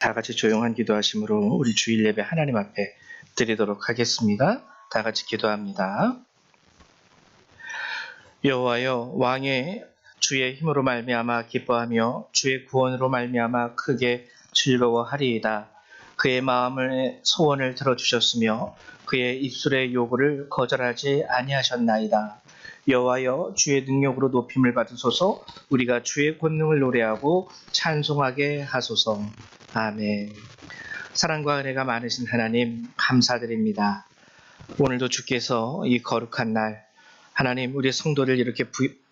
다 같이 조용한 기도하심으로 우리 주일 예배 하나님 앞에 드리도록 하겠습니다. 다 같이 기도합니다. 여호와여, 왕의 주의 힘으로 말미암아 기뻐하며 주의 구원으로 말미암아 크게 즐거워하리이다. 그의 마음의 소원을 들어주셨으며 그의 입술의 요구를 거절하지 아니하셨나이다. 여호와여, 주의 능력으로 높임을 받으소서. 우리가 주의 권능을 노래하고 찬송하게 하소서. 아멘. 사랑과 은혜가 많으신 하나님, 감사드립니다. 오늘도 주께서 이 거룩한 날 하나님, 우리 성도를 이렇게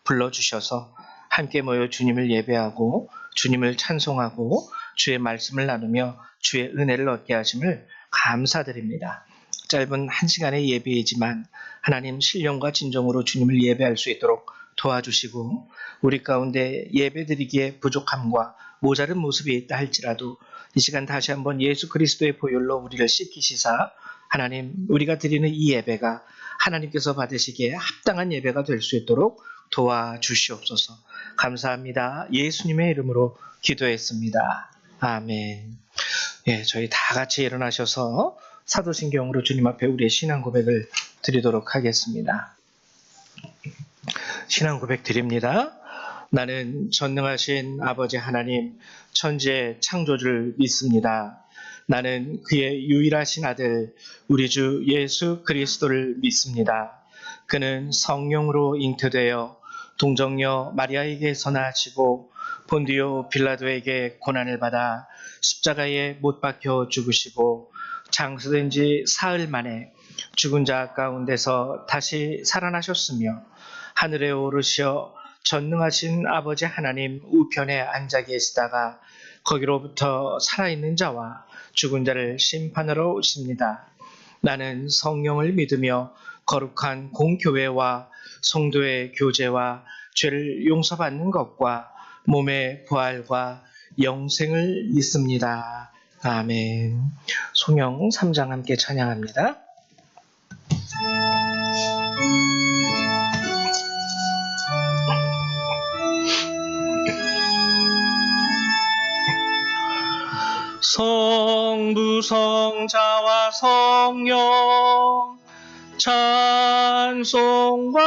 불러주셔서 함께 모여 주님을 예배하고 주님을 찬송하고 주의 말씀을 나누며 주의 은혜를 얻게 하심을 감사드립니다. 짧은 한 시간의 예배이지만 하나님, 신령과 진정으로 주님을 예배할 수 있도록 도와주시고, 우리 가운데 예배드리기에 부족함과 모자른 모습이 있다 할지라도 이 시간 다시 한번 예수 그리스도의 보혈로 우리를 씻기시사 하나님, 우리가 드리는 이 예배가 하나님께서 받으시기에 합당한 예배가 될 수 있도록 도와주시옵소서. 감사합니다. 예수님의 이름으로 기도했습니다. 아멘. 저희 다 같이 일어나셔서 사도신경으로 주님 앞에 우리의 신앙 고백을 드리도록 하겠습니다. 신앙 고백 드립니다. 나는 전능하신 아버지 하나님, 천지의 창조주를 믿습니다. 나는 그의 유일하신 아들 우리 주 예수 그리스도를 믿습니다. 그는 성령으로 잉태되어 동정녀 마리아에게서 나시고 본디오 빌라도에게 고난을 받아 십자가에 못 박혀 죽으시고 장수된 지 사흘 만에 죽은 자 가운데서 다시 살아나셨으며 하늘에 오르시어 전능하신 아버지 하나님 우편에 앉아 계시다가 거기로부터 살아있는 자와 죽은 자를 심판하러 오십니다. 나는 성령을 믿으며 거룩한 공교회와 성도의 교제와 죄를 용서받는 것과 몸의 부활과 영생을 믿습니다. 아멘. 송영 3장 함께 찬양합니다. 성부 성자와 성령 찬송과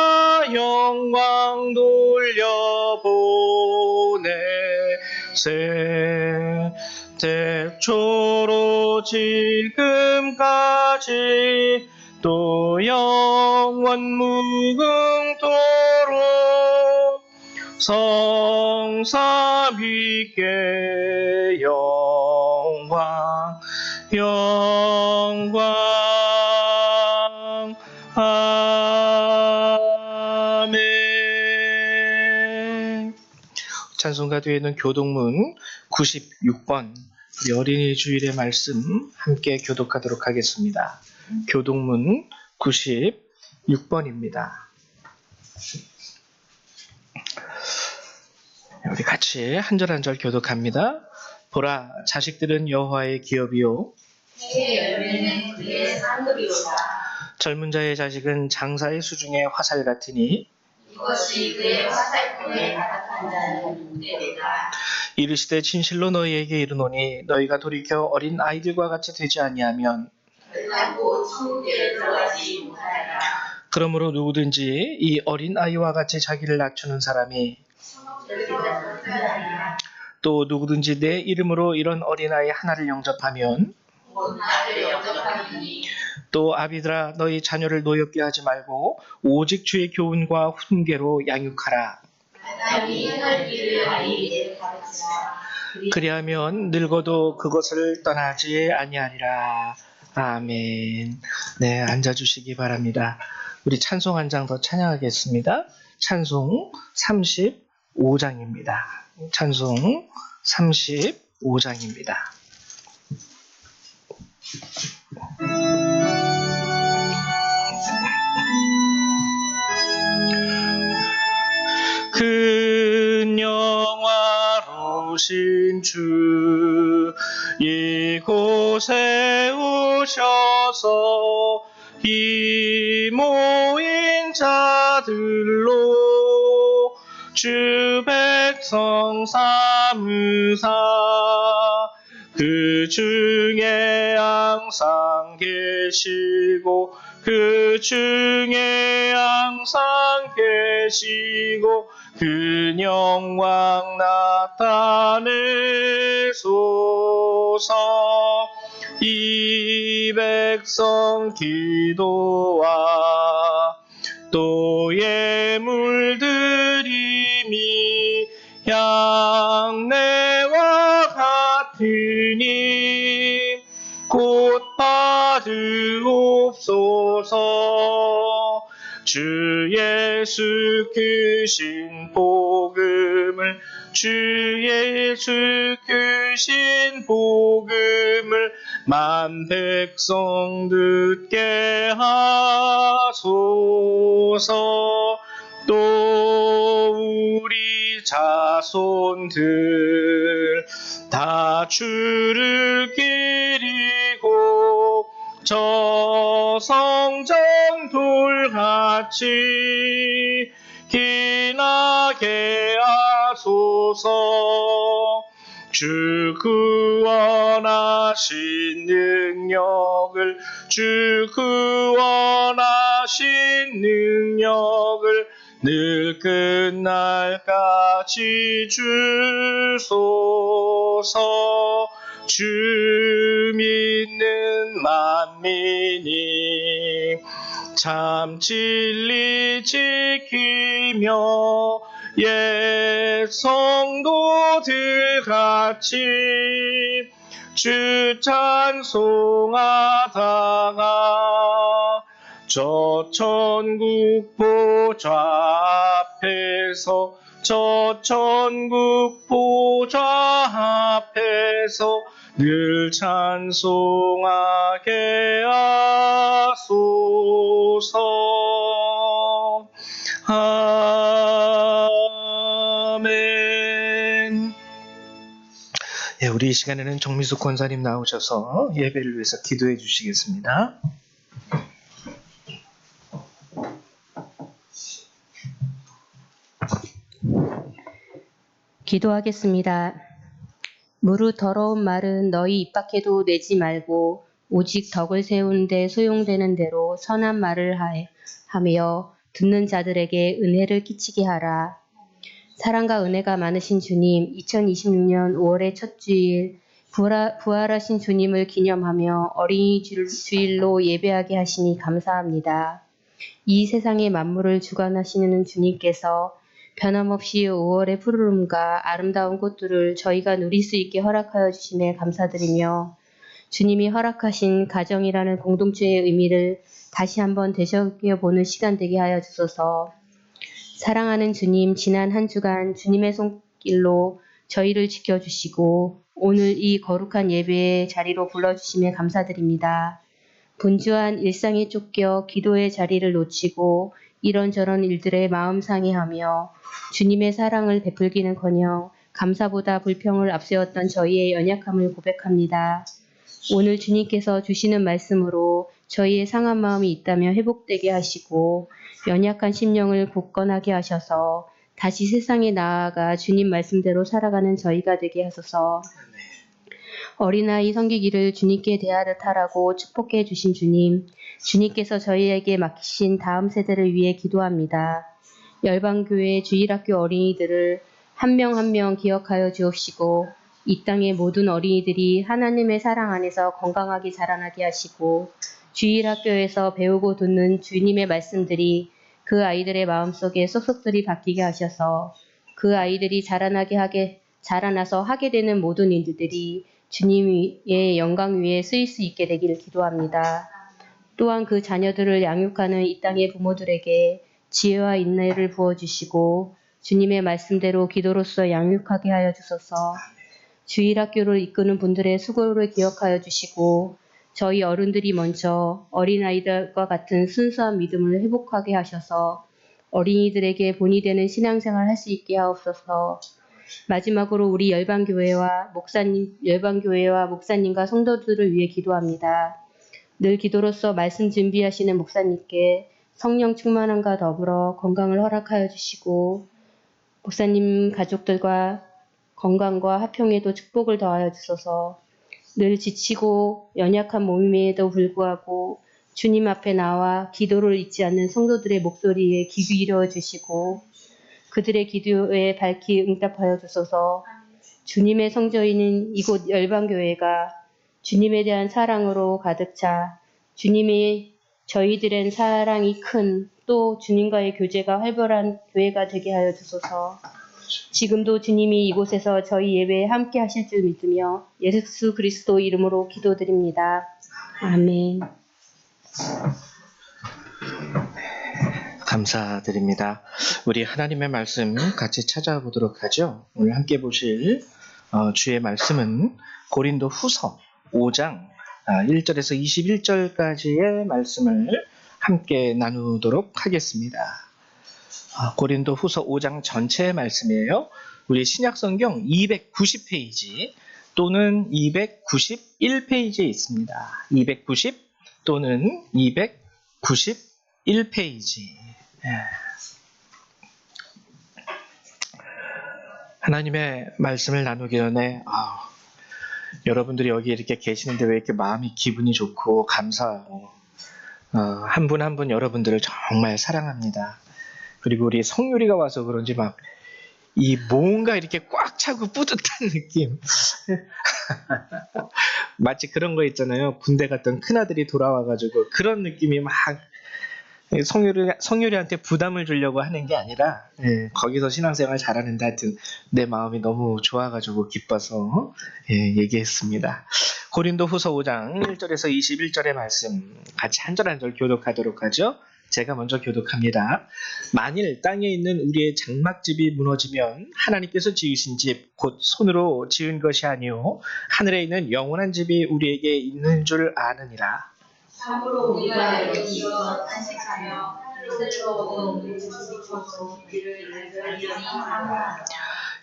영광 돌려보내 태초로 지금까지 또 영원 무궁토록 성삼위께 영광 아멘. 찬송가 뒤에는 교독문 96번 우리 어린이 주일의 말씀 함께 교독하도록 하겠습니다. 교독문 96번입니다. 우리 같이 한 절 한 절 교독합니다. 보라, 자식들은 여호와의 기업이요 그의 열매는 그의 상급이로다. 젊은 자의 자식은 장사의 수중의 화살 같으니 이것이 그의 화살통에 가득한 자는 문제되다. 이르시되 진실로 너희에게 이르노니 너희가 돌이켜 어린 아이들과 같이 되지 아니하면 결단코 천국에 들어가지 못하리라. 그러므로 누구든지 이 어린 아이와 같이 자기를 낮추는 사람이 또 누구든지 내 이름으로 이런 어린아이 하나를 영접하면 또 아비들아, 너희 자녀를 노엽게 하지 말고 오직 주의 교훈과 훈계로 양육하라. 그리하면 늙어도 그것을 떠나지 아니하리라. 아멘. 네, 앉아주시기 바랍니다. 우리 찬송 한 장 더 찬양하겠습니다. 찬송 35장입니다. 찬송 35장입니다. 큰 영화로우신 주 이곳에 오셔서 이 모인 자들로 주 백성 삼으사 그 그 중에 항상 계시고 그 중에 항상 계시고 그 영광 나타내소서. 이 백성 기도와 또 예물드림이 향내와 같으니 곧 받으옵소서. 주 예수 크신 복음을 주 예수 크신 복음을 만 백성 듣게 하소서. 또 우리 자손들 다 주를 기리고 저 성전 돌같이 기나게 하소서. 주 구원하신 능력을 주 구원하신 능력을 늘 끝날까지 주소서. 주 믿는 만민이 참 진리 지키며 옛 성도들 같이 주 찬송하다가 저 천국 보좌 앞에서 저 천국 보좌 앞에서 늘 찬송하게 하소서. 아멘. 예, 우리 이 시간에는 정미숙 권사님 나오셔서 예배를 위해서 기도해 주시겠습니다. 기도하겠습니다. 무릇 더러운 말은 너희 입 밖에도 내지 말고 오직 덕을 세우는 데 소용되는 대로 선한 말을 하며 듣는 자들에게 은혜를 끼치게 하라. 사랑과 은혜가 많으신 주님, 2026년 5월의 첫 주일 부활하신 주님을 기념하며 어린이 주일로 예배하게 하시니 감사합니다. 이 세상의 만물을 주관하시는 주님께서 변함없이 5월의 푸르름과 아름다운 꽃들을 저희가 누릴 수 있게 허락하여 주심에 감사드리며 주님이 허락하신 가정이라는 공동체의 의미를 다시 한번 되새겨보는 시간 되게 하여 주소서. 사랑하는 주님, 지난 한 주간 주님의 손길로 저희를 지켜주시고 오늘 이 거룩한 예배의 자리로 불러주심에 감사드립니다. 분주한 일상에 쫓겨 기도의 자리를 놓치고 이런저런 일들에 마음 상해하며 주님의 사랑을 베풀기는커녕 감사보다 불평을 앞세웠던 저희의 연약함을 고백합니다. 오늘 주님께서 주시는 말씀으로 저희의 상한 마음이 있다면 회복되게 하시고 연약한 심령을 굳건하게 하셔서 다시 세상에 나아가 주님 말씀대로 살아가는 저희가 되게 하소서. 어린아이 섬기기를 주님께 대하듯 하라고 축복해 주신 주님, 주님께서 저희에게 맡기신 다음 세대를 위해 기도합니다. 열방교회 주일학교 어린이들을 한 명 한 명 기억하여 주옵시고 이 땅의 모든 어린이들이 하나님의 사랑 안에서 건강하게 자라나게 하시고 주일학교에서 배우고 듣는 주님의 말씀들이 그 아이들의 마음속에 쏙쏙들이 박히게 하셔서 그 아이들이 자라나서 하게 되는 모든 일들이 주님의 영광 위에 쓰일 수 있게 되기를 기도합니다. 또한 그 자녀들을 양육하는 이 땅의 부모들에게 지혜와 인내를 부어주시고 주님의 말씀대로 기도로서 양육하게 하여 주소서. 주일학교를 이끄는 분들의 수고를 기억하여 주시고 저희 어른들이 먼저 어린아이들과 같은 순수한 믿음을 회복하게 하셔서 어린이들에게 본이 되는 신앙생활을 할 수 있게 하옵소서. 마지막으로 우리 열방교회와 목사님과 성도들을 위해 기도합니다. 늘 기도로서 말씀 준비하시는 목사님께 성령 충만함과 더불어 건강을 허락하여 주시고 목사님 가족들과 건강과 화평에도 축복을 더하여 주소서. 늘 지치고 연약한 몸임에도 불구하고 주님 앞에 나와 기도를 잊지 않는 성도들의 목소리에 귀 기울여 주시고 그들의 기도에 밝히 응답하여 주소서. 주님의 성전인 이곳 열방교회가 주님에 대한 사랑으로 가득 차 주님이 저희들의 사랑이 큰 또 주님과의 교제가 활발한 교회가 되게 하여 주소서. 지금도 주님이 이곳에서 저희 예배에 함께 하실 줄 믿으며 예수 그리스도 이름으로 기도드립니다. 아멘. 감사드립니다. 우리 하나님의 말씀 같이 찾아보도록 하죠. 오늘 함께 보실 주의 말씀은 고린도 후서 5장 1절에서 21절까지의 말씀을 함께 나누도록 하겠습니다. 고린도 후서 5장 전체의 말씀이에요. 우리 신약성경 290페이지 또는 291페이지에 있습니다. 290 또는 291페이지. 하나님의 말씀을 나누기 전에 여러분들이 여기 이렇게 계시는데 왜 이렇게 마음이 기분이 좋고 감사하고 한 분 한 분 여러분들을 정말 사랑합니다. 그리고 우리 성유리가 와서 그런지 막 이 뭔가 이렇게 꽉 차고 뿌듯한 느낌. 마치 그런 거 있잖아요. 군대 갔던 큰아들이 돌아와가지고 그런 느낌이 막 성유리한테 부담을 주려고 하는 게 아니라 거기서 신앙생활 잘하는데 하여튼 내 마음이 너무 좋아가지고 기뻐서 얘기했습니다. 고린도 후서 5장 1절에서 21절의 말씀 같이 한 절 한 절 교독하도록 하죠. 제가 먼저 교독합니다. 만일 땅에 있는 우리의 장막집이 무너지면 하나님께서 지으신 집 곧 손으로 지은 것이 아니요 하늘에 있는 영원한 집이 우리에게 있는 줄 아느니라. 참으로 우리가 여기서 탄식하며 하늘로 온 우주소서 길을 열렬히 사모하노라.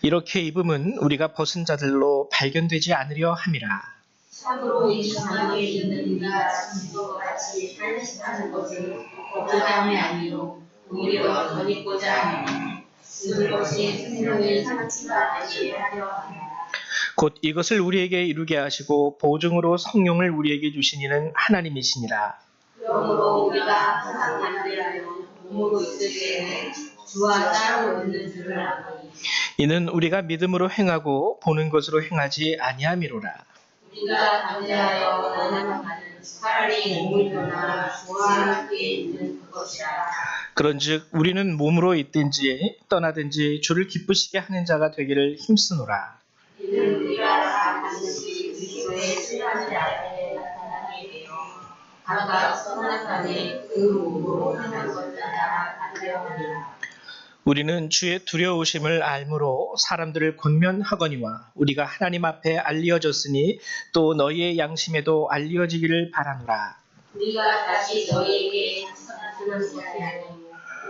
이렇게 입음은 우리가 벗은 자들로 발견되지 않으려 함이라. 참으로 이 세상에 있는 우리가 그리스도와 같이 탄식하는 것을 걷고자 함이 아니요 오히려 덧입고자 함이니 이것이 생명을 상치가 되게 하려 함이라. 곧 이것을 우리에게 이루게 하시고 보증으로 성령을 우리에게 주신 이는 하나님이시니라. 그러므로 우리가 항상 반대하여 몸으로 있을 때에 주와 따로 있는 줄을 아노니 이는 우리가 믿음으로 행하고 보는 것으로 행하지 아니함이로라. 우리가 반대하여 원하는 바는 차라리 몸을 떠나 주와 함께 있는 그것이라. 그런즉 우리는 몸으로 있든지 떠나든지 주를 기쁘시게 하는 자가 되기를 힘쓰노라. 이는 우리가 다 반드시 그리스도의 신앙을 앞에 나타나게 되어 각각 선한 간에 그 몸으로 행한 것을 따라 반대하느니라. 우리는 주의 두려우심을 알므로 사람들을 권면하거니와 우리가 하나님 앞에 알려졌으니 또 너희의 양심에도 알려지기를 바라노라. 우리가 다시 너희에게 쓰는 것이 아니요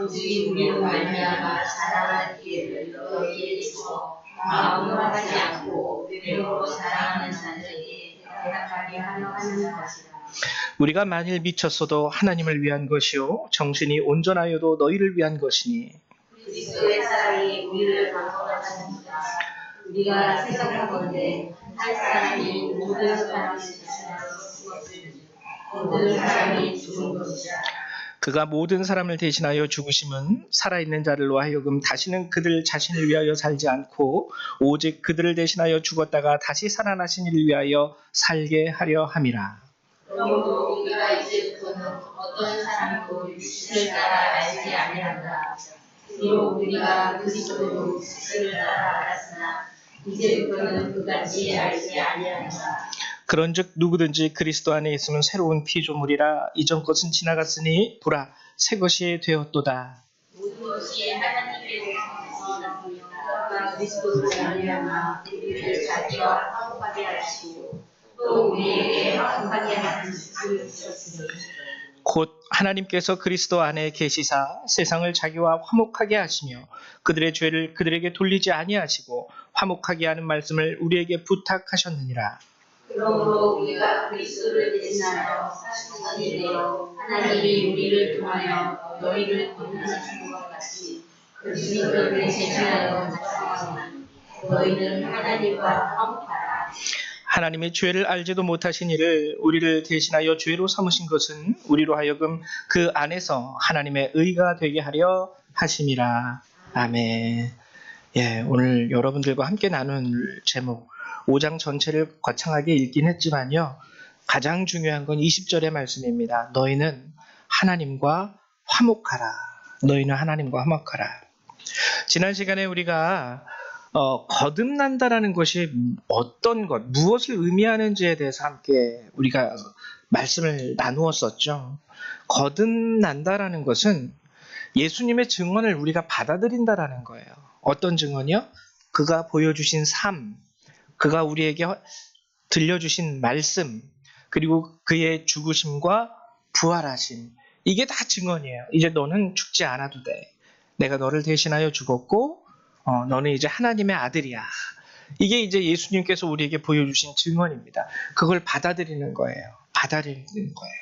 오직 우리로 말미암아 자랑할 기회를 너희에게 주어 마음으로 하지 않고 외모로 자랑하는 자들에게 대답하게 하려 하는 것이라. 우리가 만일 미쳤어도 하나님을 위한 것이요 정신이 온전하여도 너희를 위한 것이니 그리스도의 사랑이 우리를 강건하시니라. 우리가 생각하건대 한 사람이 모든 사람을 대신하여 죽었으니 모든 사람이 죽은 것이라. 그가 모든 사람을 대신하여 죽으심은 살아있는 자들로 하여금 다시는 그들 자신을 위하여 살지 않고 오직 그들을 대신하여 죽었다가 다시 살아나신 이를 위하여 살게 하려 함이라. 그러므로 우리가 이제부터는 어떤 사람도 육신을 따라 알지 아니한다. 비록 우리가 그리스도로 육신을 따라 알았으나 이제부터는 그같이 알지 아니한다. 그런즉 누구든지 그리스도 안에 있으면 새로운 피조물이라 이전 것은 지나갔으니 보라 새 것이 되었도다. 모든 것이 하나님께로부터 났으며 그리스도로 말미암아 우리를 자기와 화목하게 하시고 또 우리에게 화목하게 하는 뜻을 주셨으니 곧 하나님께서 그리스도 안에 계시사 세상을 자기와 화목하게 하시며 그들의 죄를 그들에게 돌리지 아니하시고 화목하게 하는 말씀을 우리에게 부탁하셨느니라. 그러므로 우리가 그리스도를 대신하여 사실이 되어 하나님이 우리를 통하여 너희를 권면하신 것 같이 그리스도를 대신하여 작성하니 너희는 하나님과 화목하라. 하나님의 죄를 알지도 못하신 이를 우리를 대신하여 죄로 삼으신 것은 우리로 하여금 그 안에서 하나님의 의가 되게 하려 하심이라. 아멘. 예, 오늘 여러분들과 함께 나눌 제목 5장 전체를 거창하게 읽긴 했지만요. 가장 중요한 건 20절의 말씀입니다. 너희는 하나님과 화목하라. 너희는 하나님과 화목하라. 지난 시간에 우리가 거듭난다라는 것이 어떤 것, 무엇을 의미하는지에 대해서 함께 우리가 말씀을 나누었었죠. 거듭난다라는 것은 예수님의 증언을 우리가 받아들인다라는 거예요. 어떤 증언이요? 그가 보여주신 삶, 그가 우리에게 들려주신 말씀, 그리고 그의 죽으심과 부활하심. 이게 다 증언이에요. 이제 너는 죽지 않아도 돼. 내가 너를 대신하여 죽었고 너는 이제 하나님의 아들이야. 이게 이제 예수님께서 우리에게 보여주신 증언입니다. 그걸 받아들이는 거예요. 받아들이는 거예요.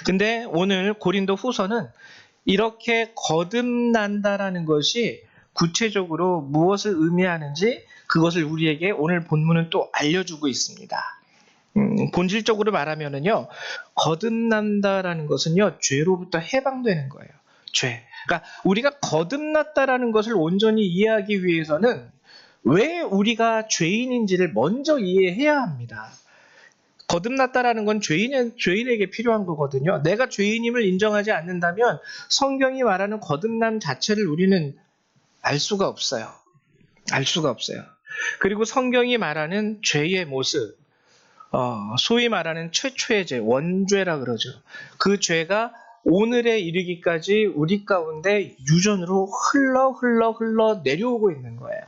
근데 오늘 고린도 후서는 이렇게 거듭난다라는 것이 구체적으로 무엇을 의미하는지 그것을 우리에게 오늘 본문은 또 알려주고 있습니다. 본질적으로 말하면은요, 거듭난다라는 것은요, 죄로부터 해방되는 거예요. 죄. 그러니까 우리가 거듭났다라는 것을 온전히 이해하기 위해서는 왜 우리가 죄인인지를 먼저 이해해야 합니다. 거듭났다라는 건 죄인에게 필요한 거거든요. 내가 죄인임을 인정하지 않는다면 성경이 말하는 거듭남 자체를 우리는 알 수가 없어요. 알 수가 없어요. 그리고 성경이 말하는 죄의 모습, 소위 말하는 최초의 죄, 원죄라 그러죠. 그 죄가 오늘에 이르기까지 우리 가운데 유전으로 흘러 내려오고 있는 거예요.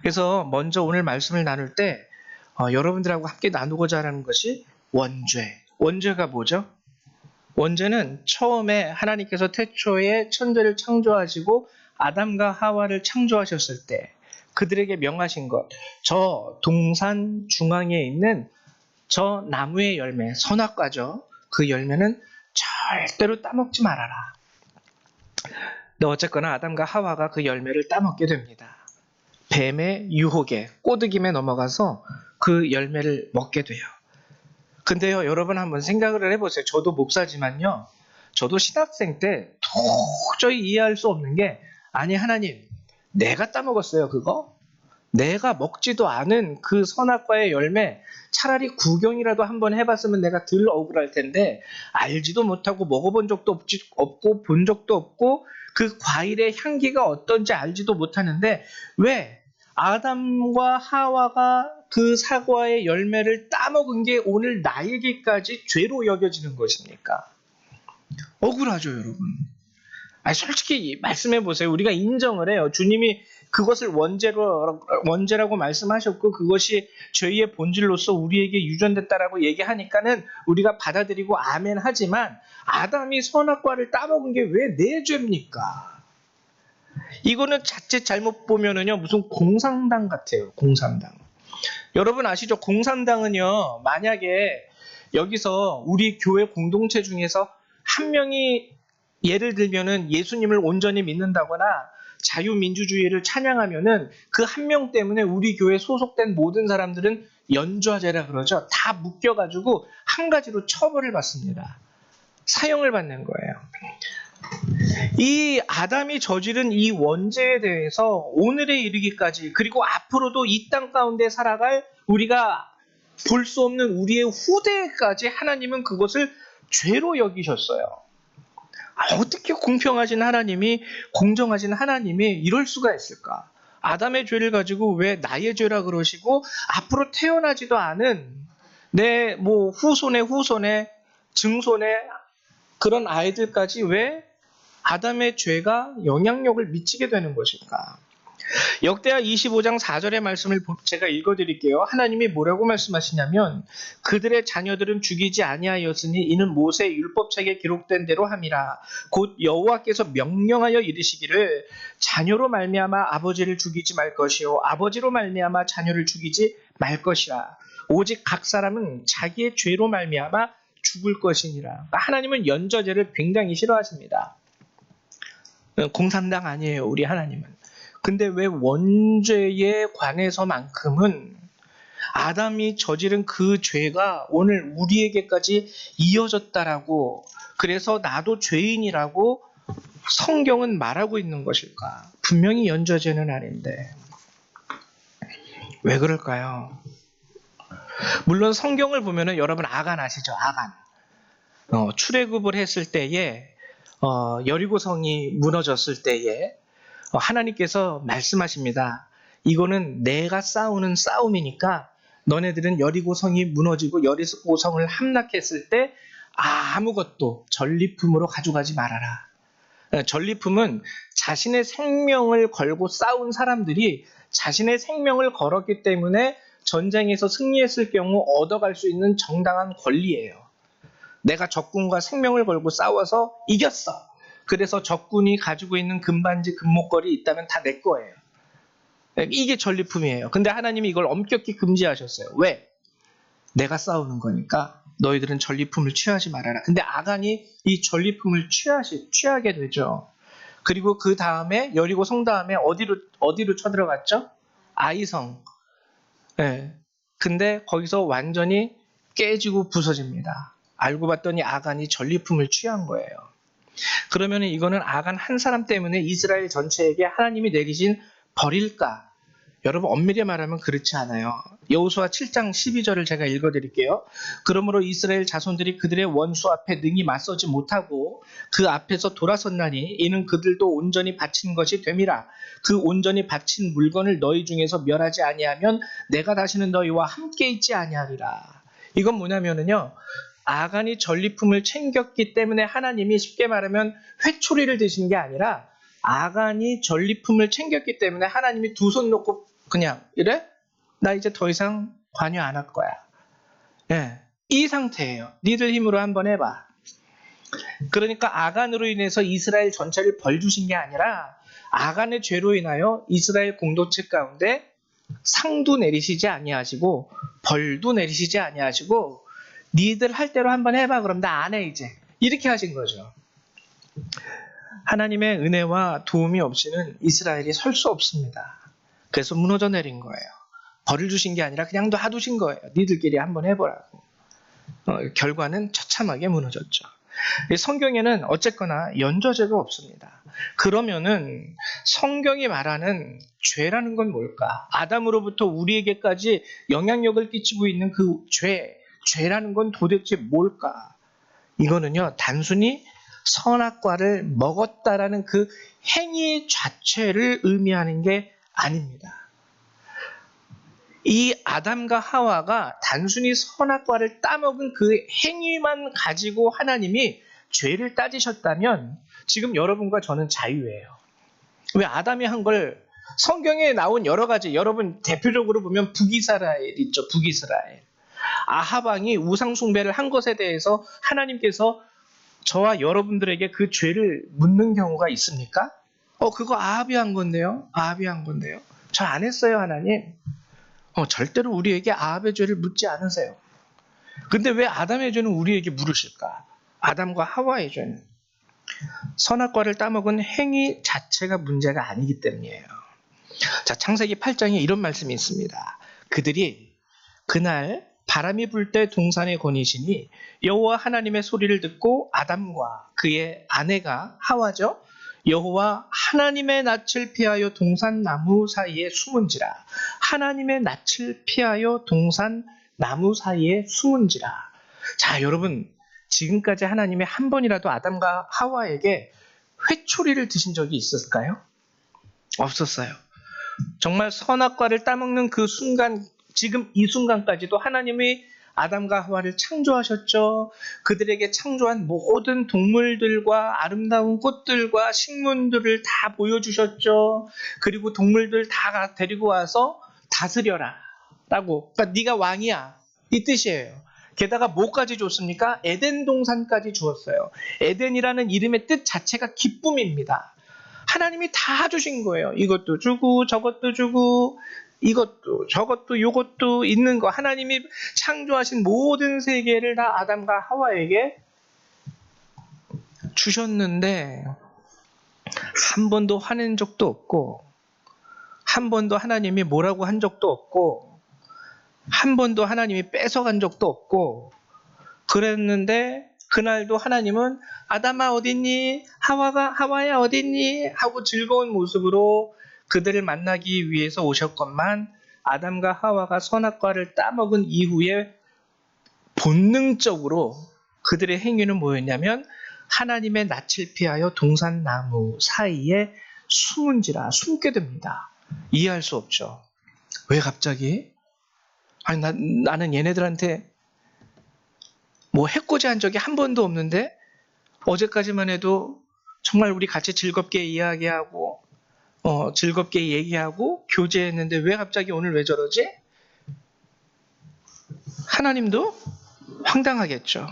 그래서 먼저 오늘 말씀을 나눌 때 여러분들하고 함께 나누고자 하는 것이 원죄. 원죄가 뭐죠? 원죄는 처음에 하나님께서 태초에 천지를 창조하시고 아담과 하와를 창조하셨을 때 그들에게 명하신 것, 저 동산 중앙에 있는 저 나무의 열매, 선악과죠. 그 열매는 절대로 따먹지 말아라. 근데 어쨌거나 아담과 하와가 그 열매를 따먹게 됩니다. 뱀의 유혹에, 꼬드김에 넘어가서 그 열매를 먹게 돼요. 근데요, 여러분 한번 생각을 해보세요. 저도 목사지만요. 저도 신학생 때 도저히 이해할 수 없는 게, 아니 하나님, 내가 따먹었어요 그거? 내가 먹지도 않은 그 선악과의 열매, 차라리 구경이라도 한번 해봤으면 내가 덜 억울할 텐데 알지도 못하고 먹어본 적도 없고 본 적도 없고 그 과일의 향기가 어떤지 알지도 못하는데 왜 아담과 하와가 그 사과의 열매를 따먹은 게 오늘 나에게까지 죄로 여겨지는 것입니까? 억울하죠, 여러분. 아니, 솔직히 말씀해 보세요. 우리가 인정을 해요. 주님이 그것을 원죄라고 말씀하셨고 그것이 죄의 본질로서 우리에게 유전됐다라고 얘기하니까는 우리가 받아들이고 아멘 하지만 아담이 선악과를 따먹은 게 왜 내 죄입니까? 이거는 자칫 잘못 보면은요 무슨 공산당 같아요. 공산당. 여러분 아시죠? 공산당은요 만약에 여기서 우리 교회 공동체 중에서 한 명이 예를 들면은 예수님을 온전히 믿는다거나 자유민주주의를 찬양하면은 그 한 명 때문에 우리 교회 소속된 모든 사람들은 연좌제라 그러죠. 다 묶여가지고 한 가지로 처벌을 받습니다. 사형을 받는 거예요. 이 아담이 저지른 이 원죄에 대해서 오늘에 이르기까지 그리고 앞으로도 이 땅 가운데 살아갈 우리가 볼 수 없는 우리의 후대까지 하나님은 그것을 죄로 여기셨어요. 어떻게 공평하신 하나님이, 공정하신 하나님이 이럴 수가 있을까? 아담의 죄를 가지고 왜 나의 죄라 그러시고 앞으로 태어나지도 않은 내 후손의 증손의 그런 아이들까지 왜 아담의 죄가 영향력을 미치게 되는 것일까? 역대하 25장 4절의 말씀을 제가 읽어드릴게요. 하나님이 뭐라고 말씀하시냐면 그들의 자녀들은 죽이지 아니하였으니 이는 모세 율법책에 기록된 대로 함이라. 곧 여호와께서 명령하여 이르시기를 자녀로 말미암아 아버지를 죽이지 말 것이요 아버지로 말미암아 자녀를 죽이지 말 것이라. 오직 각 사람은 자기의 죄로 말미암아 죽을 것이니라. 그러니까 하나님은 연좌제를 굉장히 싫어하십니다. 공산당 아니에요, 우리 하나님은. 근데 왜 원죄에 관해서만큼은 아담이 저지른 그 죄가 오늘 우리에게까지 이어졌다라고, 그래서 나도 죄인이라고 성경은 말하고 있는 것일까? 분명히 연좌제는 아닌데 왜 그럴까요? 물론 성경을 보면은 여러분 아간 아시죠? 아간. 출애굽을 했을 때에 여리고성이 무너졌을 때에 하나님께서 말씀하십니다. 이거는 내가 싸우는 싸움이니까 너네들은 여리고성이 무너지고 여리고성을 함락했을 때 아무것도 전리품으로 가져가지 말아라. 전리품은 자신의 생명을 걸고 싸운 사람들이 자신의 생명을 걸었기 때문에 전쟁에서 승리했을 경우 얻어갈 수 있는 정당한 권리예요. 내가 적군과 생명을 걸고 싸워서 이겼어. 그래서 적군이 가지고 있는 금반지, 금목걸이 있다면 다 내 거예요. 이게 전리품이에요. 근데 하나님이 이걸 엄격히 금지하셨어요. 왜? 내가 싸우는 거니까 너희들은 전리품을 취하지 말아라. 근데 아간이 이 전리품을 취하게 되죠. 그리고 그 다음에 여리고 성 다음에 어디로 쳐들어갔죠? 아이성. 예. 근데 거기서 완전히 깨지고 부서집니다. 알고 봤더니 아간이 전리품을 취한 거예요. 그러면 이거는 아간 한 사람 때문에 이스라엘 전체에게 하나님이 내리신 벌일까? 여러분 엄밀히 말하면 그렇지 않아요. 여호수아 7장 12절을 제가 읽어드릴게요. 그러므로 이스라엘 자손들이 그들의 원수 앞에 능히 맞서지 못하고 그 앞에서 돌아섰나니 이는 그들도 온전히 바친 것이 됨이라. 그 온전히 바친 물건을 너희 중에서 멸하지 아니하면 내가 다시는 너희와 함께 있지 아니하리라. 이건 뭐냐면요, 아간이 전리품을 챙겼기 때문에 하나님이 쉽게 말하면 회초리를 드신 게 아니라 아간이 전리품을 챙겼기 때문에 하나님이 두 손 놓고 그냥 이래? 나 이제 더 이상 관여 안 할 거야. 예, 이 상태예요. 니들 힘으로 한번 해봐. 그러니까 아간으로 인해서 이스라엘 전체를 벌 주신 게 아니라 아간의 죄로 인하여 이스라엘 공동체 가운데 상도 내리시지 아니하시고 벌도 내리시지 아니하시고 니들 할 대로 한번 해봐. 그럼 나 안 해 이제. 이렇게 하신 거죠. 하나님의 은혜와 도움이 없이는 이스라엘이 설 수 없습니다. 그래서 무너져 내린 거예요. 벌을 주신 게 아니라 그냥 놔두신 거예요. 니들끼리 한번 해보라고. 결과는 처참하게 무너졌죠. 성경에는 어쨌거나 연좌제가 없습니다. 그러면은 성경이 말하는 죄라는 건 뭘까? 아담으로부터 우리에게까지 영향력을 끼치고 있는 그 죄라는 건 도대체 뭘까? 이거는요, 단순히 선악과를 먹었다라는 그 행위 자체를 의미하는 게 아닙니다. 이 아담과 하와가 단순히 선악과를 따먹은 그 행위만 가지고 하나님이 죄를 따지셨다면 지금 여러분과 저는 자유예요. 왜? 아담이 한 걸 성경에 나온 여러 가지, 여러분 대표적으로 보면 북이스라엘 있죠. 북이스라엘. 아하방이 우상 숭배를 한 것에 대해서 하나님께서 저와 여러분들에게 그 죄를 묻는 경우가 있습니까? 그거 아합이 한 건데요. 아합이 한 건데요. 저 안 했어요, 하나님. 절대로 우리에게 아합의 죄를 묻지 않으세요. 근데 왜 아담의 죄는 우리에게 물으실까? 아담과 하와의 죄는 선악과를 따먹은 행위 자체가 문제가 아니기 때문이에요. 자, 창세기 8장에 이런 말씀이 있습니다. 그들이 그날 바람이 불 때 동산에 거니시니 여호와 하나님의 소리를 듣고 아담과 그의 아내가 하와죠. 여호와 하나님의 낯을 피하여 동산 나무 사이에 숨은지라. 하나님의 낯을 피하여 동산 나무 사이에 숨은지라. 자, 여러분, 지금까지 하나님이 한 번이라도 아담과 하와에게 회초리를 드신 적이 있었을까요? 없었어요. 정말 선악과를 따먹는 그 순간, 지금 이 순간까지도 하나님이 아담과 하와를 창조하셨죠. 그들에게 창조한 모든 동물들과 아름다운 꽃들과 식물들을 다 보여주셨죠. 그리고 동물들 다 데리고 와서 다스려라 라고. 그러니까 네가 왕이야, 이 뜻이에요. 게다가 뭐까지 줬습니까? 에덴 동산까지 주었어요. 에덴이라는 이름의 뜻 자체가 기쁨입니다. 하나님이 다 주신 거예요. 이것도 주고 저것도 주고 이것도 저것도 요것도 있는 거, 하나님이 창조하신 모든 세계를 다 아담과 하와에게 주셨는데 한 번도 화낸 적도 없고 한 번도 하나님이 뭐라고 한 적도 없고 한 번도 하나님이 뺏어간 적도 없고 그랬는데 그날도 하나님은 아담아 어딨니? 하와야 어딨니? 하고 즐거운 모습으로 그들을 만나기 위해서 오셨건만 아담과 하와가 선악과를 따먹은 이후에 본능적으로 그들의 행위는 뭐였냐면 하나님의 낯을 피하여 동산나무 사이에 숨게 됩니다. 이해할 수 없죠. 왜 갑자기? 아니 나는 얘네들한테 뭐 해코지한 적이 한 번도 없는데 어제까지만 해도 정말 우리 같이 즐겁게 이야기하고 즐겁게 얘기하고 교제했는데 왜 갑자기 오늘 왜 저러지? 하나님도 황당하겠죠.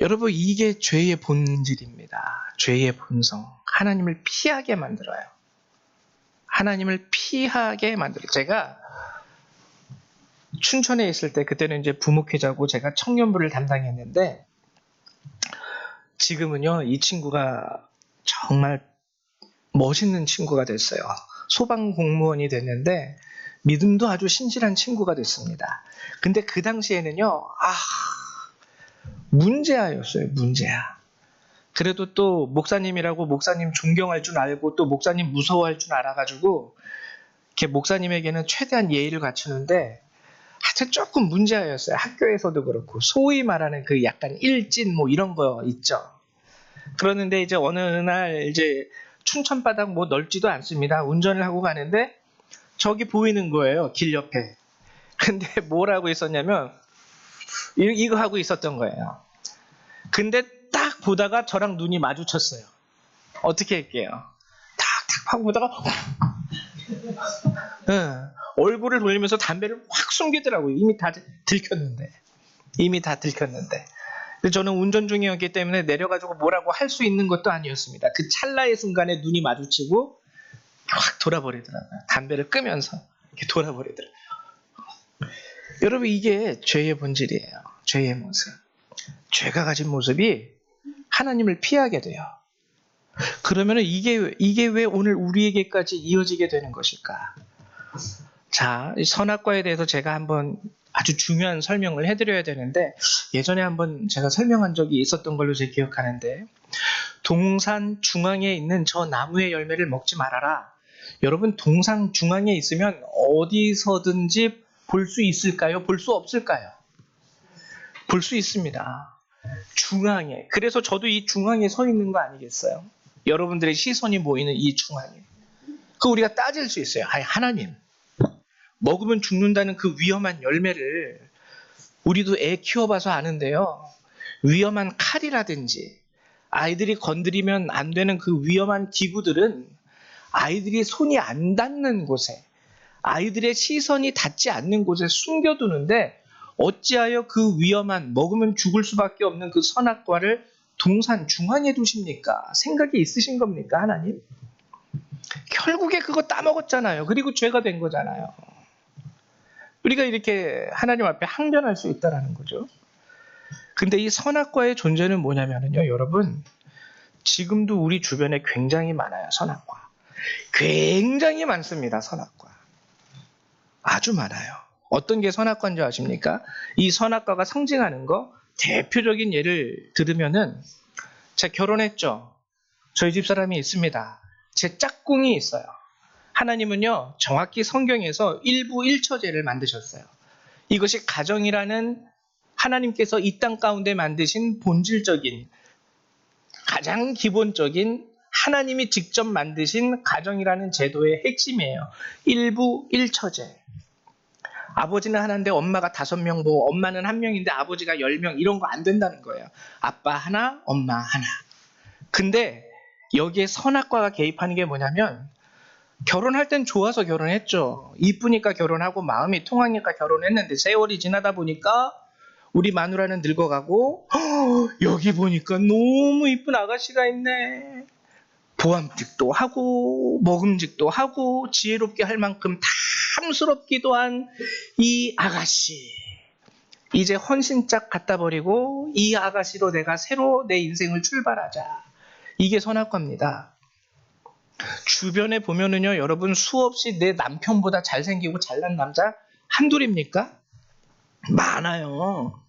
여러분 이게 죄의 본질입니다. 죄의 본성. 하나님을 피하게 만들어요. 하나님을 피하게 만들어요. 제가 춘천에 있을 때 그때는 이제 부목회자고 제가 청년부를 담당했는데 지금은요 이 친구가 정말 멋있는 친구가 됐어요. 소방 공무원이 됐는데 믿음도 아주 신실한 친구가 됐습니다. 근데 그 당시에는요 문제아였어요. 문제아. 그래도 또 목사님이라고 목사님 존경할 줄 알고 또 목사님 무서워할 줄 알아가지고 이렇게 목사님에게는 최대한 예의를 갖추는데 하여튼 조금 문제아였어요. 학교에서도 그렇고 소위 말하는 그 약간 일진 뭐 이런 거 있죠. 그러는데 이제 어느 날 이제 춘천바닥 뭐 넓지도 않습니다. 운전을 하고 가는데 저기 보이는 거예요. 길 옆에. 근데 뭐라고 있었냐면 이거 하고 있었던 거예요. 근데 딱 보다가 저랑 눈이 마주쳤어요. 어떻게 할게요? 탁탁 하고 보다가 얼굴을 돌리면서 담배를 확 숨기더라고요. 이미 다 들켰는데. 근데 저는 운전 중이었기 때문에 내려가지고 뭐라고 할 수 있는 것도 아니었습니다. 그 찰나의 순간에 눈이 마주치고 확 돌아버리더라고요. 담배를 끄면서 이렇게 돌아버리더라고요. 여러분 이게 죄의 본질이에요. 죄의 모습. 죄가 가진 모습이 하나님을 피하게 돼요. 그러면 이게 왜 오늘 우리에게까지 이어지게 되는 것일까? 자, 이 선악과에 대해서 제가 한번 아주 중요한 설명을 해드려야 되는데 예전에 한번 제가 설명한 적이 있었던 걸로 제가 기억하는데 동산 중앙에 있는 저 나무의 열매를 먹지 말아라. 여러분 동산 중앙에 있으면 어디서든지 볼 수 있을까요? 볼 수 없을까요? 볼 수 있습니다. 중앙에. 그래서 저도 이 중앙에 서 있는 거 아니겠어요? 여러분들의 시선이 모이는 이 중앙에. 그 우리가 따질 수 있어요. 아니 하나님 먹으면 죽는다는 그 위험한 열매를 우리도 애 키워봐서 아는데요. 위험한 칼이라든지 아이들이 건드리면 안 되는 그 위험한 기구들은 아이들이 손이 안 닿는 곳에 아이들의 시선이 닿지 않는 곳에 숨겨두는데 어찌하여 그 위험한 먹으면 죽을 수밖에 없는 그 선악과를 동산 중앙에 두십니까? 생각이 있으신 겁니까 하나님? 결국에 그거 따먹었잖아요. 그리고 죄가 된 거잖아요. 우리가 이렇게 하나님 앞에 항변할 수 있다는 거죠. 근데 이 선악과의 존재는 뭐냐면요, 여러분 지금도 우리 주변에 굉장히 많아요. 선악과. 굉장히 많습니다. 선악과. 아주 많아요. 어떤 게 선악과인지 아십니까? 이 선악과가 상징하는 거 대표적인 예를 들으면은 제가 결혼했죠. 저희 집 사람이 있습니다. 제 짝꿍이 있어요. 하나님은요 정확히 성경에서 일부 일처제를 만드셨어요. 이것이 가정이라는 하나님께서 이 땅 가운데 만드신 본질적인 가장 기본적인 하나님이 직접 만드신 가정이라는 제도의 핵심이에요. 일부 일처제. 아버지는 하나인데 엄마가 5명, 뭐 엄마는 1명인데 아버지가 10명 이런 거 안 된다는 거예요. 아빠 하나, 엄마 하나. 근데 여기에 선악과가 개입하는 게 뭐냐면 결혼할 땐 좋아서 결혼했죠. 이쁘니까 결혼하고 마음이 통하니까 결혼했는데 세월이 지나다 보니까 우리 마누라는 늙어가고 여기 보니까 너무 이쁜 아가씨가 있네. 보암직도 하고 먹음직도 하고 지혜롭게 할 만큼 탐스럽기도 한 이 아가씨. 이제 헌신짝 갖다 버리고 이 아가씨로 내가 새로 내 인생을 출발하자. 이게 선악과입니다. 주변에 보면은요, 여러분 수없이 내 남편보다 잘생기고 잘난 남자 한둘입니까? 많아요.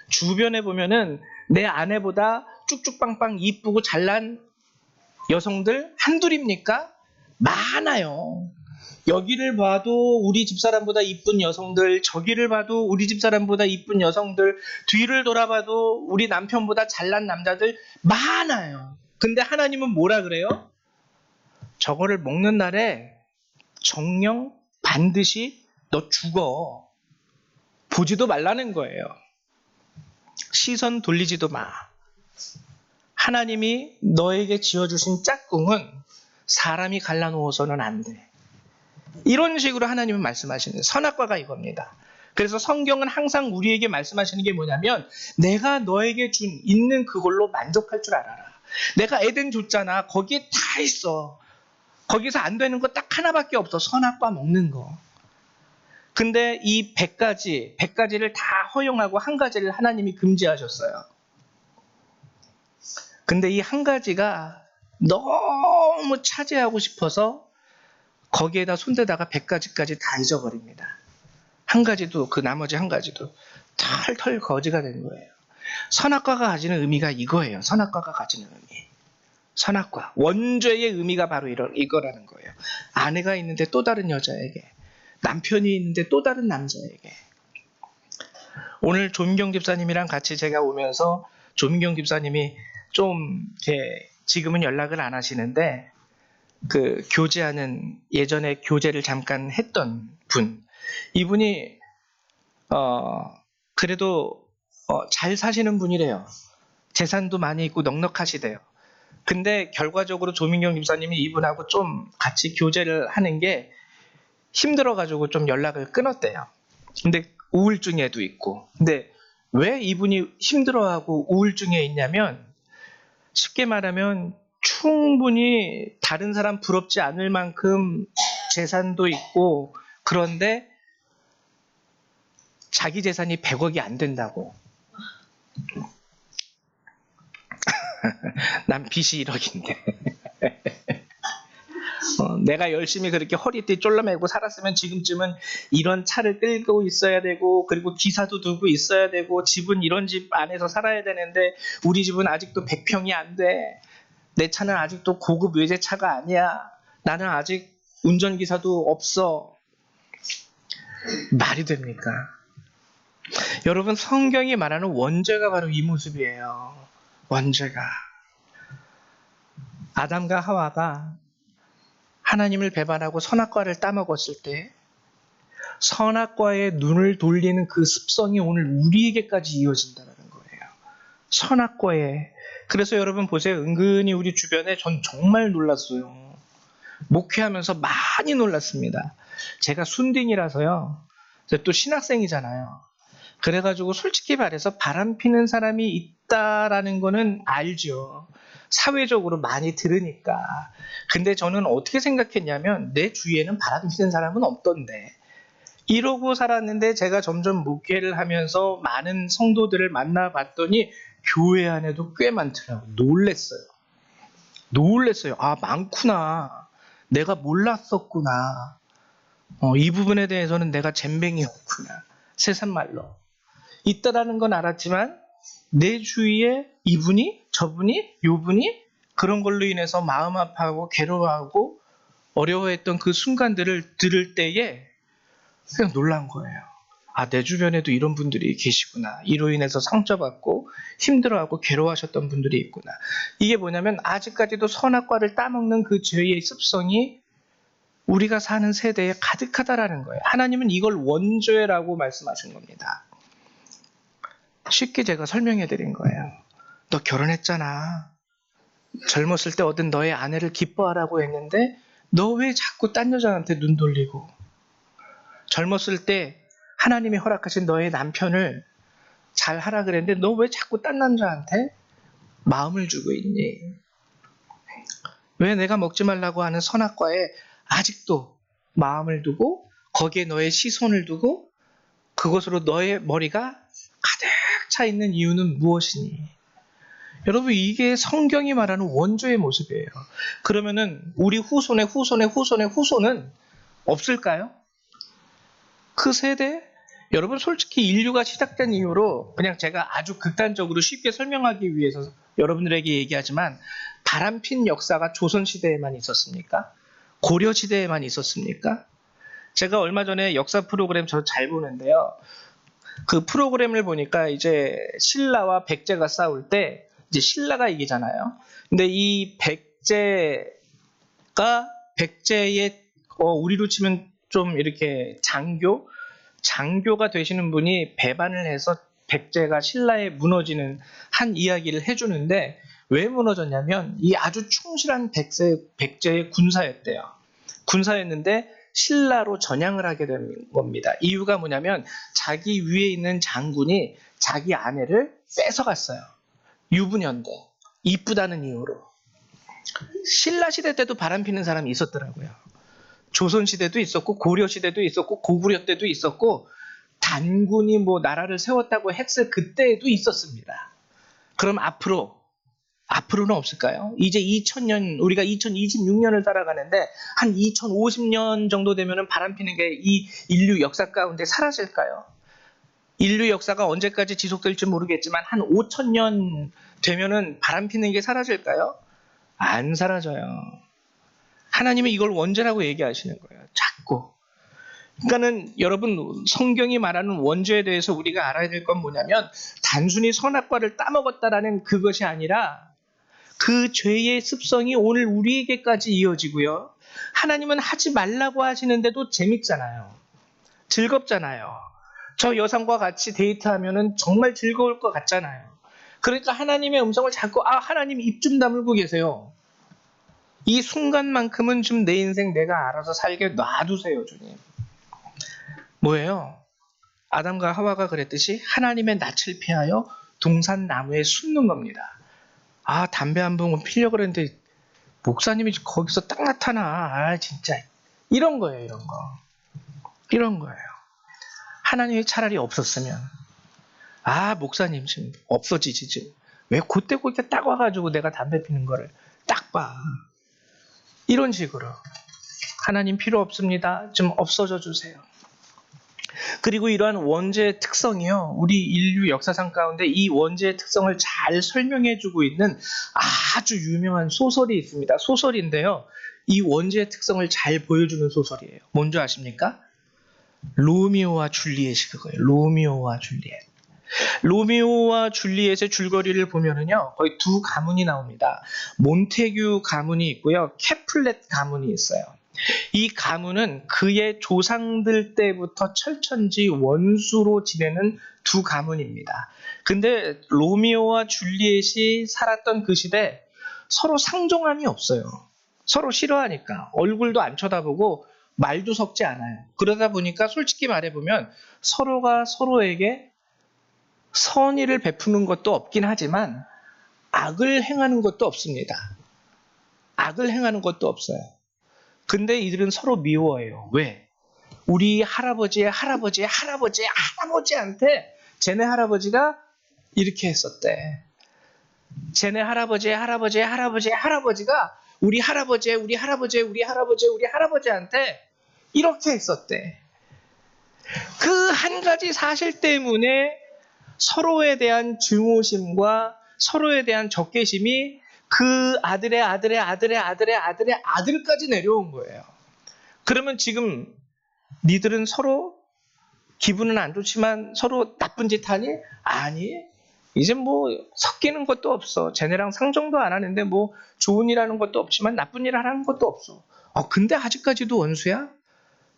주변에 보면은 내 아내보다 쭉쭉빵빵 이쁘고 잘난 여성들 한둘입니까? 많아요. 여기를 봐도 우리 집사람보다 이쁜 여성들, 저기를 봐도 우리 집사람보다 이쁜 여성들, 뒤를 돌아봐도 우리 남편보다 잘난 남자들 많아요. 근데 하나님은 뭐라 그래요? 저거를 먹는 날에 정령 반드시 너 죽어. 보지도 말라는 거예요. 시선 돌리지도 마. 하나님이 너에게 지어주신 짝꿍은 사람이 갈라놓아서는 안 돼. 이런 식으로 하나님은 말씀하시는 선악과가 이겁니다. 그래서 성경은 항상 우리에게 말씀하시는 게 뭐냐면 내가 너에게 준 있는 그걸로 만족할 줄 알아라. 내가 에덴 줬잖아. 거기에 다 있어. 거기서 안 되는 거 딱 하나밖에 없어. 선악과 먹는 거. 근데 이 100가지를 다 허용하고 한 가지를 하나님이 금지하셨어요. 근데 이 한 가지가 너무 차지하고 싶어서 거기에다 손대다가 100가지까지 다 잊어버립니다. 한 가지도, 그 나머지 한 가지도 털털 거지가 된 거예요. 선악과가 가지는 의미가 이거예요. 선악과가 가지는 의미. 선악과. 원죄의 의미가 바로 이거라는 거예요. 아내가 있는데 또 다른 여자에게, 남편이 있는데 또 다른 남자에게. 오늘 조민경 집사님이랑 같이 제가 오면서 조민경 집사님이 좀 이렇게 지금은 연락을 안 하시는데 그 교제하는 예전에 교제를 잠깐 했던 분, 이분이 그래도 잘 사시는 분이래요. 재산도 많이 있고 넉넉하시대요. 근데 결과적으로 조민경 집사님이 이분하고 좀 같이 교제를 하는 게 힘들어가지고 좀 연락을 끊었대요. 근데 우울증에도 있고. 근데 왜 이분이 힘들어하고 우울증에 있냐면 쉽게 말하면 충분히 다른 사람 부럽지 않을 만큼 재산도 있고 그런데 자기 재산이 100억이 안 된다고. 난 빚이 1억인데. 내가 열심히 그렇게 허리띠 쫄라매고 살았으면 지금쯤은 이런 차를 끌고 있어야 되고 그리고 기사도 두고 있어야 되고 집은 이런 집 안에서 살아야 되는데 우리 집은 아직도 100평이 안 돼. 내 차는 아직도 고급 외제차가 아니야. 나는 아직 운전기사도 없어. 말이 됩니까? 여러분 성경이 말하는 원죄가 바로 이 모습이에요. 원죄가. 아담과 하와가 하나님을 배반하고 선악과를 따먹었을 때 선악과에 눈을 돌리는 그 습성이 오늘 우리에게까지 이어진다는 거예요. 선악과에. 그래서 여러분 보세요. 은근히 우리 주변에 전 정말 놀랐어요. 목회하면서 많이 놀랐습니다. 제가 순딩이라서요. 또 신학생이잖아요. 그래가지고 솔직히 말해서 바람 피는 사람이 있다라는 거는 알죠. 사회적으로 많이 들으니까. 근데 저는 어떻게 생각했냐면 내 주위에는 바람 피는 사람은 없던데. 이러고 살았는데 제가 점점 목회를 하면서 많은 성도들을 만나봤더니 교회 안에도 꽤 많더라고요. 놀랬어요. 아, 많구나. 내가 몰랐었구나. 이 부분에 대해서는 내가 잼뱅이였구나. 세상말로. 있다라는 건 알았지만 내 주위에 이분이, 저분이, 요분이 그런 걸로 인해서 마음 아파하고 괴로워하고 어려워했던 그 순간들을 들을 때에 그냥 놀란 거예요. 아, 내 주변에도 이런 분들이 계시구나. 이로 인해서 상처받고 힘들어하고 괴로워하셨던 분들이 있구나. 이게 뭐냐면 아직까지도 선악과를 따먹는 그 죄의 습성이 우리가 사는 세대에 가득하다라는 거예요. 하나님은 이걸 원죄라고 말씀하신 겁니다. 쉽게 제가 설명해 드린 거예요. 너 결혼했잖아. 젊었을 때 얻은 너의 아내를 기뻐하라고 했는데 너 왜 자꾸 딴 여자한테 눈 돌리고, 젊었을 때 하나님이 허락하신 너의 남편을 잘 하라 그랬는데 너 왜 자꾸 딴 남자한테 마음을 주고 있니? 왜 내가 먹지 말라고 하는 선악과에 아직도 마음을 두고 거기에 너의 시선을 두고 그것으로 너의 머리가 가득 차 있는 이유는 무엇이니? 여러분, 이게 성경이 말하는 원조의 모습이에요. 그러면은 우리 후손의 후손의 후손의 후손은 없을까요? 그 세대? 여러분, 솔직히 인류가 시작된 이후로 그냥 제가 아주 극단적으로 쉽게 설명하기 위해서 여러분들에게 얘기하지만, 바람핀 역사가 조선시대에만 있었습니까? 고려시대에만 있었습니까? 제가 얼마 전에 역사 프로그램 저 잘 보는데요. 그 프로그램을 보니까 이제 신라와 백제가 싸울 때 이제 신라가 이기잖아요. 근데 이 백제의 우리로 치면 좀 이렇게 장교가 되시는 분이 배반을 해서 백제가 신라에 무너지는 한 이야기를 해주는데, 왜 무너졌냐면 이 아주 충실한 백제의 군사였대요. 군사였는데 신라로 전향을 하게 된 겁니다. 이유가 뭐냐면 자기 위에 있는 장군이 자기 아내를 뺏어갔어요. 유부녀인데 이쁘다는 이유로. 신라 시대 때도 바람피는 사람이 있었더라고요. 조선 시대도 있었고 고려 시대도 있었고 고구려 때도 있었고, 단군이 뭐 나라를 세웠다고 했을 그때에도 있었습니다. 그럼 앞으로는 없을까요? 이제 2000년, 우리가 2026년을 살아가는데 한 2050년 정도 되면은 바람피는 게 이 인류 역사 가운데 사라질까요? 인류 역사가 언제까지 지속될지 모르겠지만 한 5000년 되면은 바람피는 게 사라질까요? 안 사라져요. 하나님이 이걸 원죄라고 얘기하시는 거예요. 자꾸. 그러니까는 여러분, 성경이 말하는 원죄에 대해서 우리가 알아야 될 건 뭐냐면, 단순히 선악과를 따먹었다라는 그것이 아니라 그 죄의 습성이 오늘 우리에게까지 이어지고요. 하나님은 하지 말라고 하시는데도 재밌잖아요. 즐겁잖아요. 저 여성과 같이 데이트하면은 정말 즐거울 것 같잖아요. 그러니까 하나님의 음성을 자꾸 하나님 입 좀 다물고 계세요. 이 순간만큼은 좀 내 인생 내가 알아서 살게 놔두세요, 주님. 뭐예요? 아담과 하와가 그랬듯이 하나님의 낯을 피하여 동산 나무에 숨는 겁니다. 담배 한 봉은 피려고 그랬는데 목사님이 거기서 딱 나타나. 진짜. 이런 거예요, 이런 거. 이런 거예요. 하나님이 차라리 없었으면, 목사님 지금 없어지지, 지금. 왜 그때 딱 와가지고 내가 담배 피는 거를 딱 봐. 이런 식으로. 하나님 필요 없습니다. 좀 없어져 주세요. 그리고 이러한 원죄의 특성이요, 우리 인류 역사상 가운데 이 원죄의 특성을 잘 설명해주고 있는 아주 유명한 소설이 있습니다. 소설인데요, 이 원죄의 특성을 잘 보여주는 소설이에요. 뭔지 아십니까? 로미오와 줄리엣이 그거예요. 로미오와 줄리엣. 로미오와 줄리엣의 줄거리를 보면은요, 거의 두 가문이 나옵니다. 몬테규 가문이 있고요, 캐플렛 가문이 있어요. 이 가문은 그의 조상들 때부터 철천지 원수로 지내는 두 가문입니다. 근데 로미오와 줄리엣이 살았던 그 시대, 서로 상종함이 없어요. 서로 싫어하니까 얼굴도 안 쳐다보고 말도 섞지 않아요. 그러다 보니까 솔직히 말해보면 서로가 서로에게 선의를 베푸는 것도 없긴 하지만 악을 행하는 것도 없습니다. 악을 행하는 것도 없어요. 근데 이들은 서로 미워해요. 왜? 우리 할아버지의 할아버지한테 쟤네 할아버지가 이렇게 했었대. 쟤네 할아버지의 할아버지가 우리 할아버지한테 이렇게 했었대. 그 한 가지 사실 때문에 서로에 대한 증오심과 서로에 대한 적개심이 그 아들의 아들까지 내려온 거예요. 그러면 지금 니들은 서로 기분은 안 좋지만 서로 나쁜 짓 하니? 아니, 이제 뭐 섞이는 것도 없어. 쟤네랑 상종도 안 하는데 뭐 좋은 일 하는 것도 없지만 나쁜 일 하는 것도 없어. 근데 아직까지도 원수야?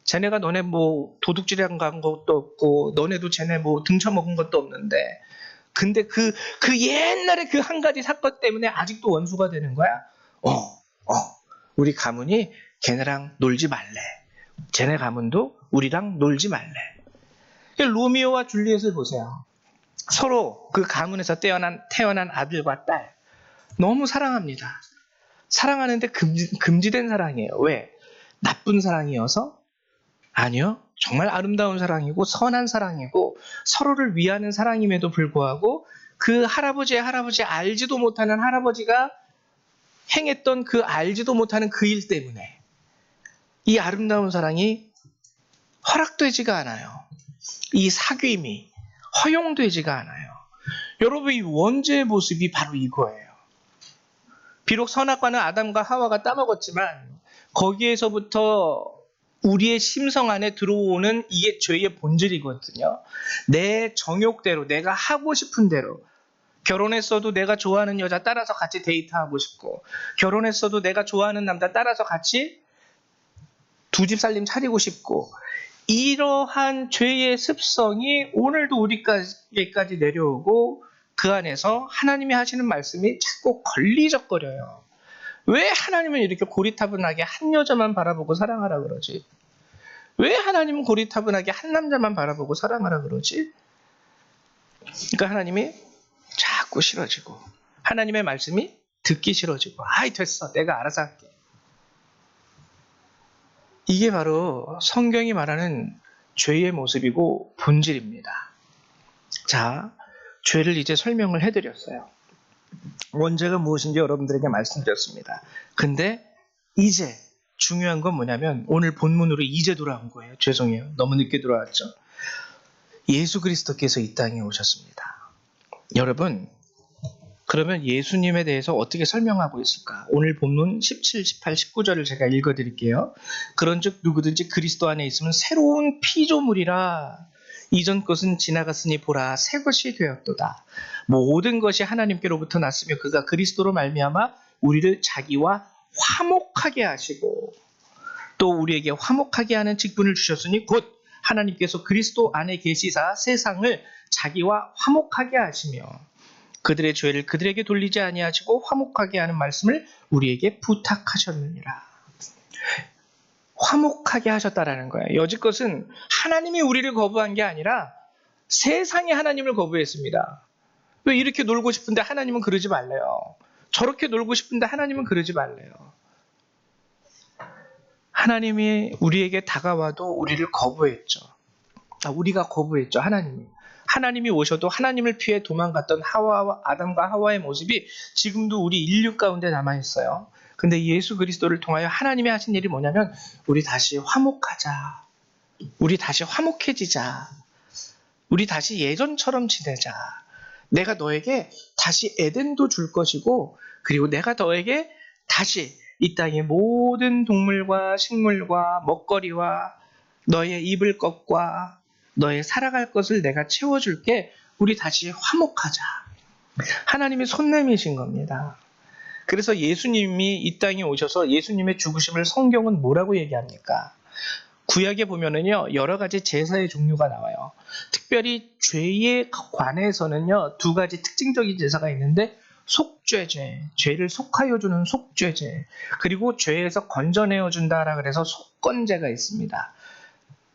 쟤네가 너네 뭐 도둑질한 것도 없고 너네도 쟤네 뭐 등쳐먹은 것도 없는데, 근데 그 옛날에 그 한 가지 사건 때문에 아직도 원수가 되는 거야? 우리 가문이 걔네랑 놀지 말래. 쟤네 가문도 우리랑 놀지 말래. 로미오와 줄리엣을 보세요. 서로 그 가문에서 태어난 아들과 딸 너무 사랑합니다. 사랑하는데 금지된 사랑이에요. 왜? 나쁜 사랑이어서? 아니요. 정말 아름다운 사랑이고 선한 사랑이고 서로를 위하는 사랑임에도 불구하고 그 할아버지의 할아버지 알지도 못하는 할아버지가 행했던 그 알지도 못하는 그 일 때문에 이 아름다운 사랑이 허락되지가 않아요. 이 사귐이 허용되지가 않아요. 여러분, 이 원죄의 모습이 바로 이거예요. 비록 선악과는 아담과 하와가 따먹었지만 거기에서부터 우리의 심성 안에 들어오는 이게 죄의 본질이거든요. 내 정욕대로, 내가 하고 싶은 대로, 결혼했어도 내가 좋아하는 여자 따라서 같이 데이트하고 싶고, 결혼했어도 내가 좋아하는 남자 따라서 같이 두 집 살림 차리고 싶고, 이러한 죄의 습성이 오늘도 우리에게까지 내려오고 그 안에서 하나님이 하시는 말씀이 자꾸 걸리적거려요. 왜 하나님은 이렇게 고리타분하게 한 여자만 바라보고 사랑하라 그러지? 왜 하나님은 고리타분하게 한 남자만 바라보고 사랑하라 그러지? 그러니까 하나님이 자꾸 싫어지고 하나님의 말씀이 듣기 싫어지고, 아이 됐어, 내가 알아서 할게. 이게 바로 성경이 말하는 죄의 모습이고 본질입니다. 자, 죄를 이제 설명을 해드렸어요. 원죄가 무엇인지 여러분들에게 말씀드렸습니다. 근데 이제 중요한 건 뭐냐면 오늘 본문으로 이제 돌아온 거예요. 죄송해요. 너무 늦게 돌아왔죠. 예수 그리스도께서 이 땅에 오셨습니다. 여러분, 그러면 예수님에 대해서 어떻게 설명하고 있을까? 오늘 본문 17, 18, 19절을 제가 읽어드릴게요. 그런즉 누구든지 그리스도 안에 있으면 새로운 피조물이라, 이전 것은 지나갔으니 보라 새 것이 되었도다. 모든 것이 하나님께로부터 났으며 그가 그리스도로 말미암아 우리를 자기와 화목하게 하시고 또 우리에게 화목하게 하는 직분을 주셨으니 곧 하나님께서 그리스도 안에 계시사 세상을 자기와 화목하게 하시며 그들의 죄를 그들에게 돌리지 아니하시고 화목하게 하는 말씀을 우리에게 부탁하셨느니라. 화목하게 하셨다라는 거예요. 여지껏은 하나님이 우리를 거부한 게 아니라 세상이 하나님을 거부했습니다. 왜 이렇게 놀고 싶은데 하나님은 그러지 말래요. 저렇게 놀고 싶은데 하나님은 그러지 말래요. 하나님이 우리에게 다가와도 우리를 거부했죠. 우리가 거부했죠. 하나님이 오셔도 하나님을 피해 도망갔던 아담과 하와의 모습이 지금도 우리 인류 가운데 남아있어요. 근데 예수 그리스도를 통하여 하나님이 하신 일이 뭐냐면 우리 다시 화목하자. 우리 다시 화목해지자. 우리 다시 예전처럼 지내자. 내가 너에게 다시 에덴도 줄 것이고 그리고 내가 너에게 다시 이 땅의 모든 동물과 식물과 먹거리와 너의 입을 것과 너의 살아갈 것을 내가 채워줄게. 우리 다시 화목하자. 하나님이 손 내미신 겁니다. 그래서 예수님이 이 땅에 오셔서 예수님의 죽으심을 성경은 뭐라고 얘기합니까? 구약에 보면은요, 여러 가지 제사의 종류가 나와요. 특별히 죄에 관해서는요, 두 가지 특징적인 제사가 있는데, 속죄제, 죄를 속하여 주는 속죄제, 그리고 죄에서 건져내어 준다라 그래서 속건제가 있습니다.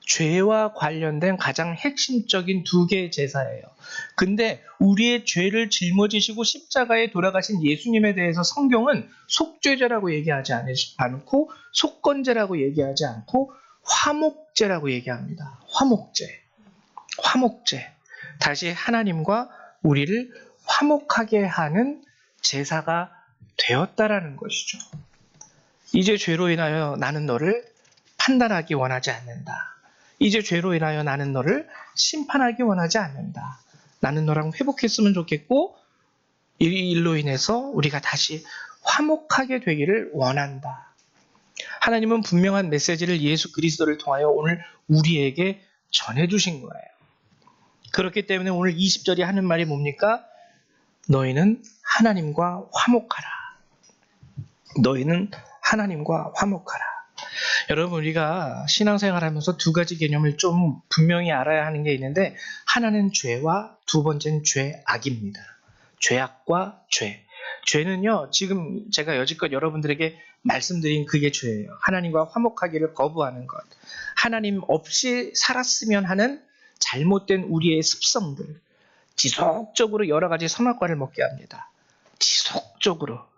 죄와 관련된 가장 핵심적인 두 개의 제사예요. 근데 우리의 죄를 짊어지시고 십자가에 돌아가신 예수님에 대해서 성경은 속죄제라고 얘기하지 않고 속건제라고 얘기하지 않고 화목제라고 얘기합니다. 화목제. 다시 하나님과 우리를 화목하게 하는 제사가 되었다라는 것이죠. 이제 죄로 인하여 나는 너를 판단하기 원하지 않는다. 이제 죄로 인하여 나는 너를 심판하기 원하지 않는다. 나는 너랑 회복했으면 좋겠고 이 일로 인해서 우리가 다시 화목하게 되기를 원한다. 하나님은 분명한 메시지를 예수 그리스도를 통하여 오늘 우리에게 전해주신 거예요. 그렇기 때문에 오늘 20절이 하는 말이 뭡니까? 너희는 하나님과 화목하라. 너희는 하나님과 화목하라. 여러분, 우리가 신앙생활하면서 두 가지 개념을 좀 분명히 알아야 하는 게 있는데 하나는 죄와 두 번째는 죄악입니다. 죄악과 죄. 죄는요, 지금 제가 여지껏 여러분들에게 말씀드린 그게 죄예요. 하나님과 화목하기를 거부하는 것. 하나님 없이 살았으면 하는 잘못된 우리의 습성들. 지속적으로 여러 가지 선악과를 먹게 합니다. 지속적으로.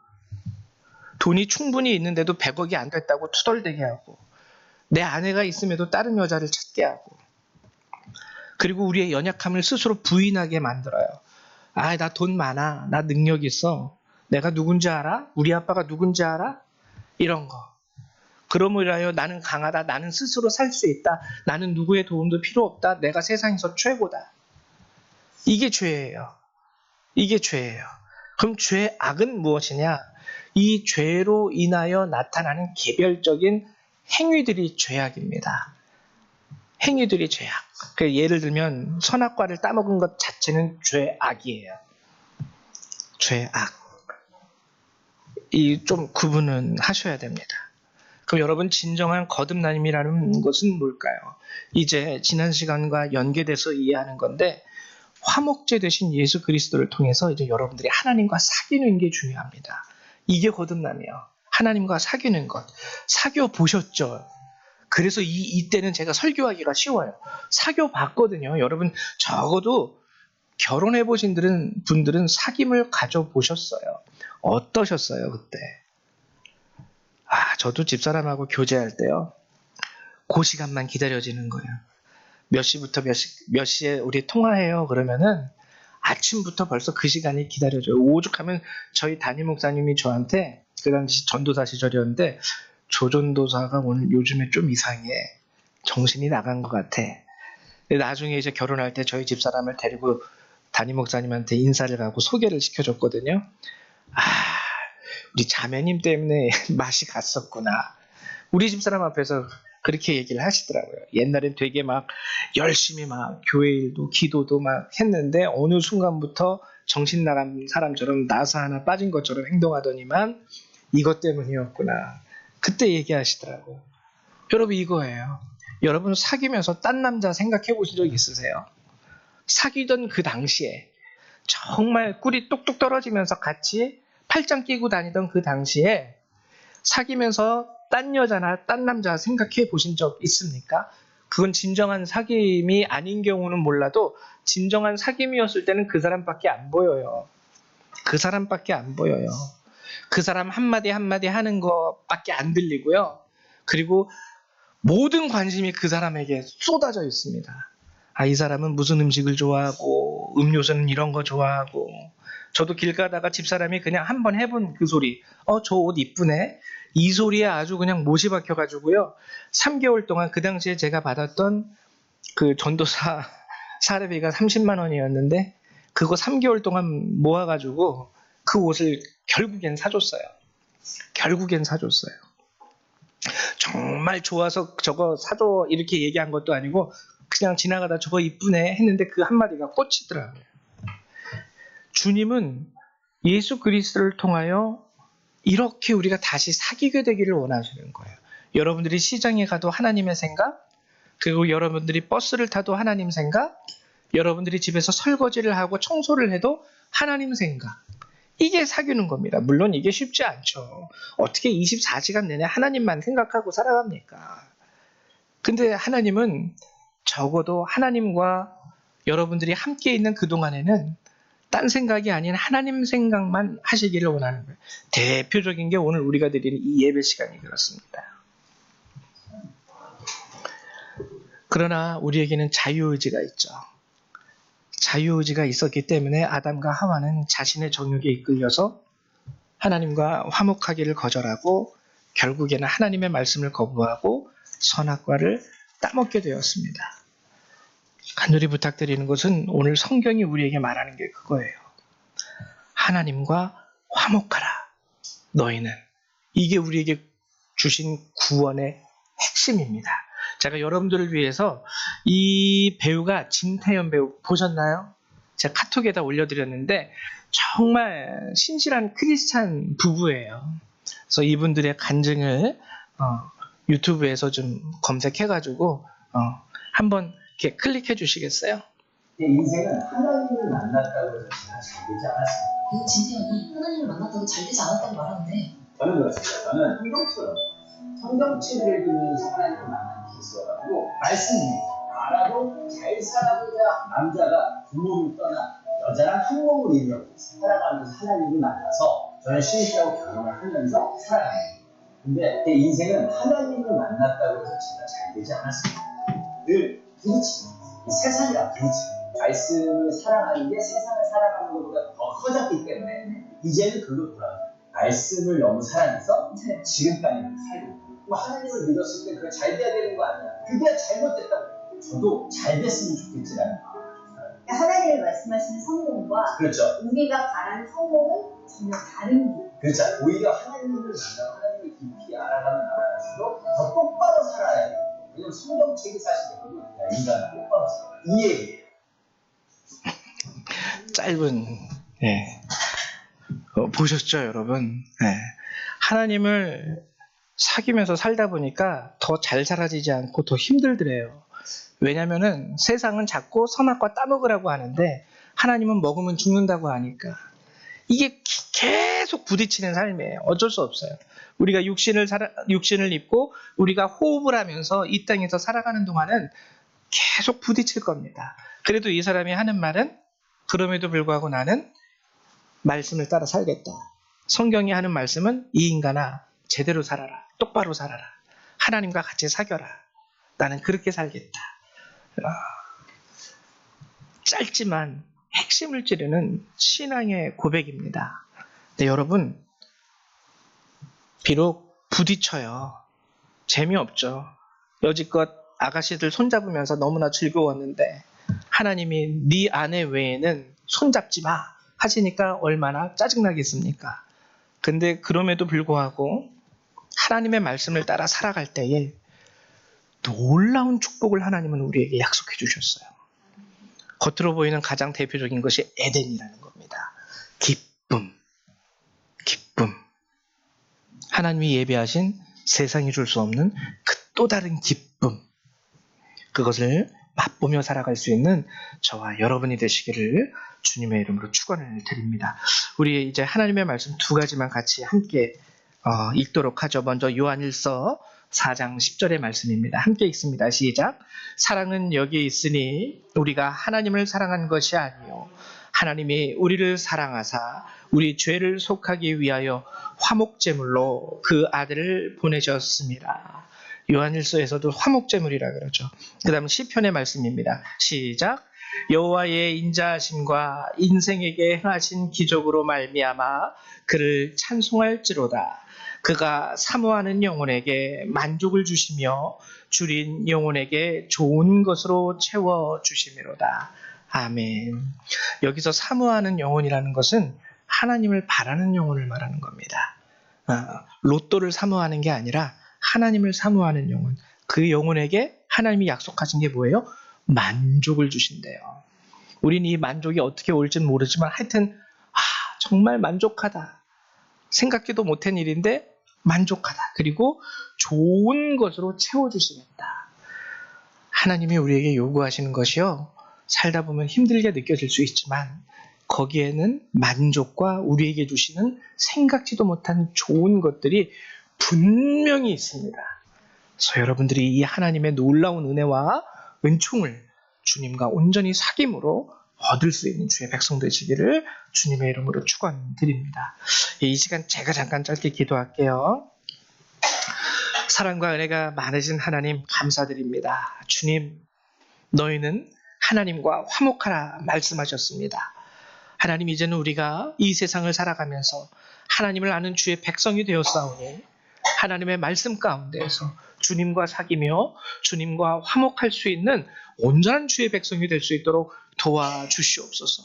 돈이 충분히 있는데도 100억이 안 됐다고 투덜대게 하고 내 아내가 있음에도 다른 여자를 찾게 하고 그리고 우리의 연약함을 스스로 부인하게 만들어요. 아, 나 돈 많아. 나 능력 있어. 내가 누군지 알아? 우리 아빠가 누군지 알아? 이런 거. 그러므로 하여 나는 강하다. 나는 스스로 살 수 있다. 나는 누구의 도움도 필요 없다. 내가 세상에서 최고다. 이게 죄예요. 이게 죄예요. 그럼 죄의 악은 무엇이냐? 이 죄로 인하여 나타나는 개별적인 행위들이 죄악입니다. 행위들이 죄악. 예를 들면 선악과를 따먹은 것 자체는 죄악이에요. 죄악. 이 좀 구분은 하셔야 됩니다. 그럼 여러분 진정한 거듭남이라는 것은 뭘까요? 이제 지난 시간과 연계돼서 이해하는 건데 화목제 되신 예수 그리스도를 통해서 이제 여러분들이 하나님과 사귀는 게 중요합니다. 이게 거듭남이에요. 하나님과 사귀는 것. 사귀어 보셨죠? 그래서 이때는 제가 설교하기가 쉬워요. 사귀어 봤거든요. 여러분 적어도 결혼해 보신 분들은 사귐을 가져 보셨어요. 어떠셨어요, 그때? 저도 집사람하고 교제할 때요. 그 시간만 기다려지는 거예요. 몇 시부터 몇 시에 우리 통화해요. 그러면은 아침부터 벌써 그 시간이 기다려져요. 오죽하면 저희 담임 목사님이 저한테 그 당시 전도사 시절이었는데 조전도사가 오늘 요즘에 좀 이상해. 정신이 나간 것 같아. 근데 나중에 이제 결혼할 때 저희 집사람을 데리고 담임 목사님한테 인사를 가고 소개를 시켜줬거든요. 우리 자매님 때문에 맛이 갔었구나. 우리 집사람 앞에서 그렇게 얘기를 하시더라고요. 옛날엔 되게 막 열심히 막 교회 일도 기도도 막 했는데 어느 순간부터 정신 나간 사람처럼 나사 하나 빠진 것처럼 행동하더니만 이것 때문이었구나. 그때 얘기하시더라고요. 여러분 이거예요. 여러분 사귀면서 딴 남자 생각해 보신 적 있으세요? 사귀던 그 당시에 정말 꿀이 뚝뚝 떨어지면서 같이 팔짱 끼고 다니던 그 당시에 사귀면서 딴 여자나 딴 남자 생각해 보신 적 있습니까? 그건 진정한 사귐이 아닌 경우는 몰라도 진정한 사귐이었을 때는 그 사람밖에 안 보여요. 그 사람밖에 안 보여요. 그 사람 한마디 한마디 하는 것밖에 안 들리고요. 그리고 모든 관심이 그 사람에게 쏟아져 있습니다. 이 사람은 무슨 음식을 좋아하고 음료수는 이런 거 좋아하고 저도 길 가다가 집사람이 그냥 한번 해본 그 소리 저 옷 이쁘네 이 소리에 아주 그냥 못이 박혀가지고요 3개월 동안 그 당시에 제가 받았던 그 전도사 사례비가 30만 원이었는데 그거 3개월 동안 모아가지고 그 옷을 결국엔 사줬어요. 정말 좋아서 저거 사줘 이렇게 얘기한 것도 아니고 그냥 지나가다 저거 이쁘네 했는데 그 한마디가 꽂히더라고요. 주님은 예수 그리스도를 통하여 이렇게 우리가 다시 사귀게 되기를 원하시는 거예요. 여러분들이 시장에 가도 하나님의 생각, 그리고 여러분들이 버스를 타도 하나님 생각, 여러분들이 집에서 설거지를 하고 청소를 해도 하나님 생각. 이게 사귀는 겁니다. 물론 이게 쉽지 않죠. 어떻게 24시간 내내 하나님만 생각하고 살아갑니까? 근데 하나님은 적어도 하나님과 여러분들이 함께 있는 그동안에는 딴 생각이 아닌 하나님 생각만 하시기를 원하는 거예요. 대표적인 게 오늘 우리가 드리는 이 예배 시간이 그렇습니다. 그러나 우리에게는 자유의지가 있죠. 자유의지가 있었기 때문에 아담과 하와는 자신의 정욕에 이끌려서 하나님과 화목하기를 거절하고 결국에는 하나님의 말씀을 거부하고 선악과를 따먹게 되었습니다. 간절히 부탁드리는 것은 오늘 성경이 우리에게 말하는 게 그거예요. 하나님과 화목하라. 너희는. 이게 우리에게 주신 구원의 핵심입니다. 제가 여러분들을 위해서 이 배우가 진태현 배우 보셨나요? 제가 카톡에다 올려드렸는데 정말 신실한 크리스찬 부부예요. 그래서 이분들의 간증을 유튜브에서 좀 검색해가지고 한번 이렇게 클릭해 주시겠어요? 내 인생은 하나님을 만났다고 해서 제가 잘 되지 않았습니다. 진태현이 하나님을 만났다고 잘 되지 않았다고 말하는데 저는 그렇습니다. 저는 성경책을 읽으면서 하나님을 만난 게 있어가지고 말씀입니다. 알아도 잘 살아보자 남자가 부모를 떠나 여자랑 한 몸을 이루고 살아가면서 하나님을 만나서 저는 신입하고 결혼을 하면서 살아갑니다. 근데 제 인생은 하나님을 만났다고 해서 제가 잘 되지 않았습니다. 늘 부딪힙니다. 이 세상이랑 부딪힙니다. 말씀을 사랑하는 게 세상을 사랑하는 것보다 더 커졌기 때문에 이제는 그걸로 돌아가요. 말씀을 너무 사랑해서 지금까지 살고 있고 하나님을 믿었을 때 그게 잘 돼야 되는 거 아니야. 그게 잘못됐다고. 저도 잘 됐으면 좋겠지라는 마음을 살아요. 하나님이 말씀하시는 성공과 그렇죠. 우리가 바라는 성공은 전혀 다른 길. 그렇죠. 오히려 하나님을 만나고 하나님을 깊이 알아갈수록 더 똑바로 살아야 돼요. 왜냐면 성경책이 사실 되거든요. 인간은 똑바로 살아. 이 얘기예요. 짧은 보셨죠, 여러분? 하나님을 사귀면서 살다 보니까 더 잘 살아지지 않고 더 힘들더래요. 왜냐면은 세상은 자꾸 선악과 따먹으라고 하는데 하나님은 먹으면 죽는다고 하니까 이게 계속 부딪히는 삶이에요. 어쩔 수 없어요. 우리가 육신을 입고 우리가 호흡을 하면서 이 땅에서 살아가는 동안은 계속 부딪힐 겁니다. 그래도 이 사람이 하는 말은 그럼에도 불구하고 나는 말씀을 따라 살겠다. 성경이 하는 말씀은 이 인간아 제대로 살아라. 똑바로 살아라. 하나님과 같이 사겨라. 나는 그렇게 살겠다. 짧지만 핵심을 찌르는 신앙의 고백입니다. 네, 여러분 비록 부딪혀요. 재미없죠. 여지껏 아가씨들 손잡으면서 너무나 즐거웠는데 하나님이 네 아내 외에는 손잡지 마 하시니까 얼마나 짜증나겠습니까? 근데 그럼에도 불구하고 하나님의 말씀을 따라 살아갈 때에 놀라운 축복을 하나님은 우리에게 약속해 주셨어요. 겉으로 보이는 가장 대표적인 것이 에덴이라는 겁니다. 기쁨. 하나님이 예비하신 세상이 줄 수 없는 그 또 다른 기쁨. 그것을 맛보며 살아갈 수 있는 저와 여러분이 되시기를 주님의 이름으로 축원을 드립니다. 우리 이제 하나님의 말씀 두 가지만 같이 함께 읽도록 하죠. 먼저 요한일서 4장 10절의 말씀입니다. 함께 읽습니다. 시작. 사랑은 여기에 있으니 우리가 하나님을 사랑한 것이 아니요 하나님이 우리를 사랑하사 우리 죄를 속하기 위하여 화목제물로 그 아들을 보내셨습니다. 요한일서에서도 화목제물이라 그러죠. 그 다음 시편의 말씀입니다. 시작. 여호와의 인자하심과 인생에게 행하신 기적으로 말미암아 그를 찬송할지로다. 그가 사모하는 영혼에게 만족을 주시며 줄인 영혼에게 좋은 것으로 채워주시미로다. 아멘. 여기서 사모하는 영혼이라는 것은 하나님을 바라는 영혼을 말하는 겁니다. 로또를 사모하는 게 아니라 하나님을 사모하는 영혼. 그 영혼에게 하나님이 약속하신 게 뭐예요? 만족을 주신대요. 우린 이 만족이 어떻게 올지는 모르지만 하여튼 정말 만족하다. 생각지도 못한 일인데 만족하다. 그리고 좋은 것으로 채워주시겠다. 하나님이 우리에게 요구하시는 것이요. 살다 보면 힘들게 느껴질 수 있지만 거기에는 만족과 우리에게 주시는 생각지도 못한 좋은 것들이 분명히 있습니다. 그래서 여러분들이 이 하나님의 놀라운 은혜와 은총을 주님과 온전히 사귐으로 얻을 수 있는 주의 백성 되시기를 주님의 이름으로 축원드립니다. 이 시간 제가 잠깐 짧게 기도할게요. 사랑과 은혜가 많으신 하나님 감사드립니다. 주님, 너희는 하나님과 화목하라 말씀하셨습니다. 하나님, 이제는 우리가 이 세상을 살아가면서 하나님을 아는 주의 백성이 되었사오니 하나님의 말씀 가운데에서 주님과 사귀며 주님과 화목할 수 있는 온전한 주의 백성이 될 수 있도록 도와주시옵소서.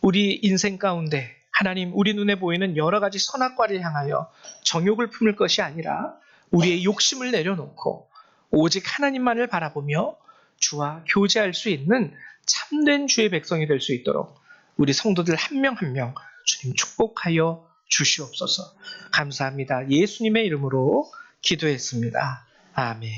우리 인생 가운데 하나님, 우리 눈에 보이는 여러 가지 선악과를 향하여 정욕을 품을 것이 아니라 우리의 욕심을 내려놓고 오직 하나님만을 바라보며 주와 교제할 수 있는 참된 주의 백성이 될 수 있도록 우리 성도들 한 명 한 명 주님 축복하여 주시옵소서. 감사합니다. 예수님의 이름으로 기도했습니다. 아멘.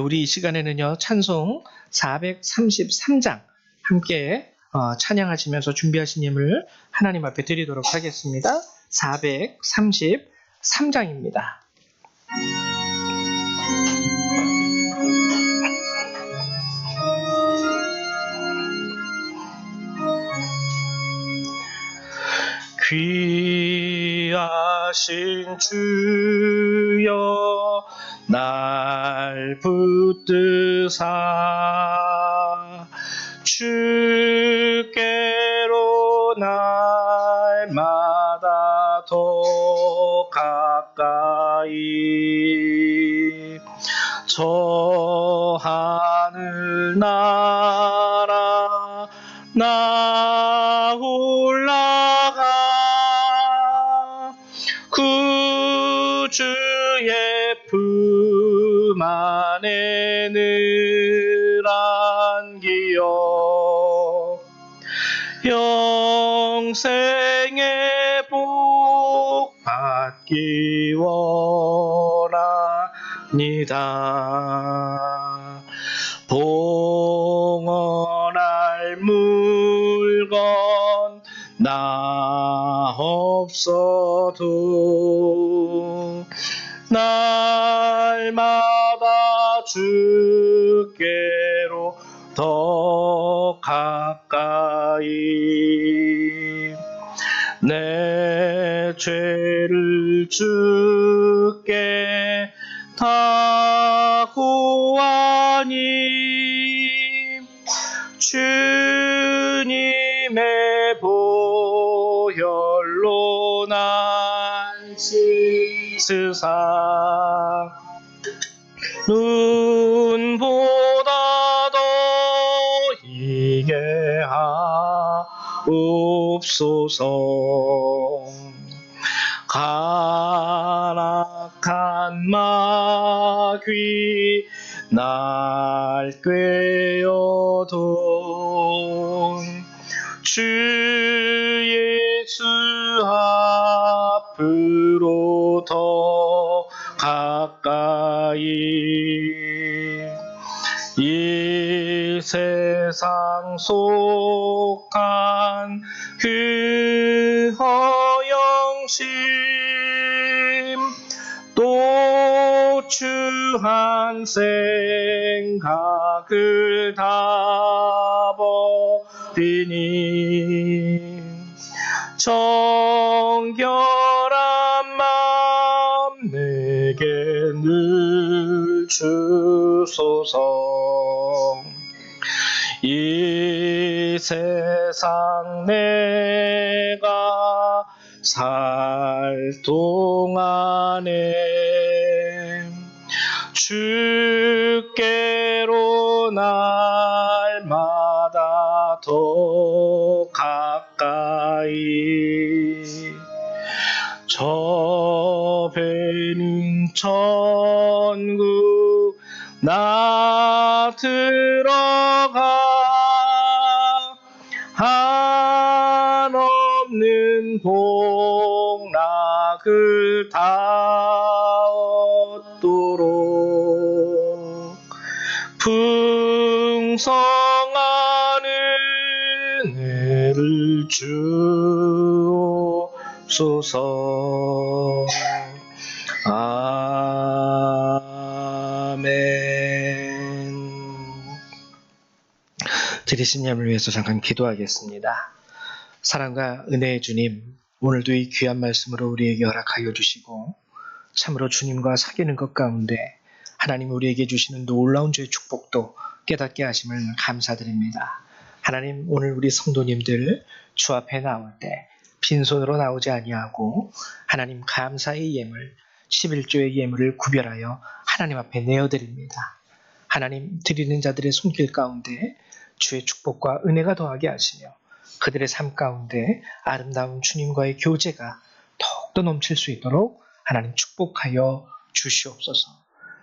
우리 이 시간에는요, 찬송 433장 함께 찬양하시면서 준비하신 예물 하나님 앞에 드리도록 하겠습니다. 433장입니다. 귀하신 주여 날 붙드사 주께로 날마다 더 가까이 저 하늘 나라 나 올라가 그 주의 품 안에 늘 안기어 영생의 복 받기 원합니다. 봉헌할 물건 나 없어도 날마다 주께로 더 가까이 내 죄를 주께 다 고하니 주님의 보혈로 날 씻으사 눈보다 더 이게 하옵소서. 가락한 마귀 날 꿰어도 주 예수 앞으로 더 가까이 이 세상 속한 그 허영심 또 추한 생각을 다 버리니 정결한 마음 내게 늘 주소서. 이 세상 내가 살 동안에 주께로 날마다 더 가까이 저 배는 천국 나 들어가 한없는 복락을 다 얻도록 풍성한 은혜를 주옵소서. 아멘. 들으신 예물을 위해서 잠깐 기도하겠습니다. 사랑과 은혜의 주님, 오늘도 이 귀한 말씀으로 우리에게 허락하여 주시고 참으로 주님과 사귀는 것 가운데 하나님 우리에게 주시는 놀라운 주의 축복도 깨닫게 하심을 감사드립니다. 하나님, 오늘 우리 성도님들 주 앞에 나올 때 빈손으로 나오지 아니하고 하나님 감사의 예물, 11조의 예물을 구별하여 하나님 앞에 내어드립니다. 하나님, 드리는 자들의 손길 가운데 주의 축복과 은혜가 더하게 하시며 그들의 삶 가운데 아름다운 주님과의 교제가 더욱더 넘칠 수 있도록 하나님 축복하여 주시옵소서.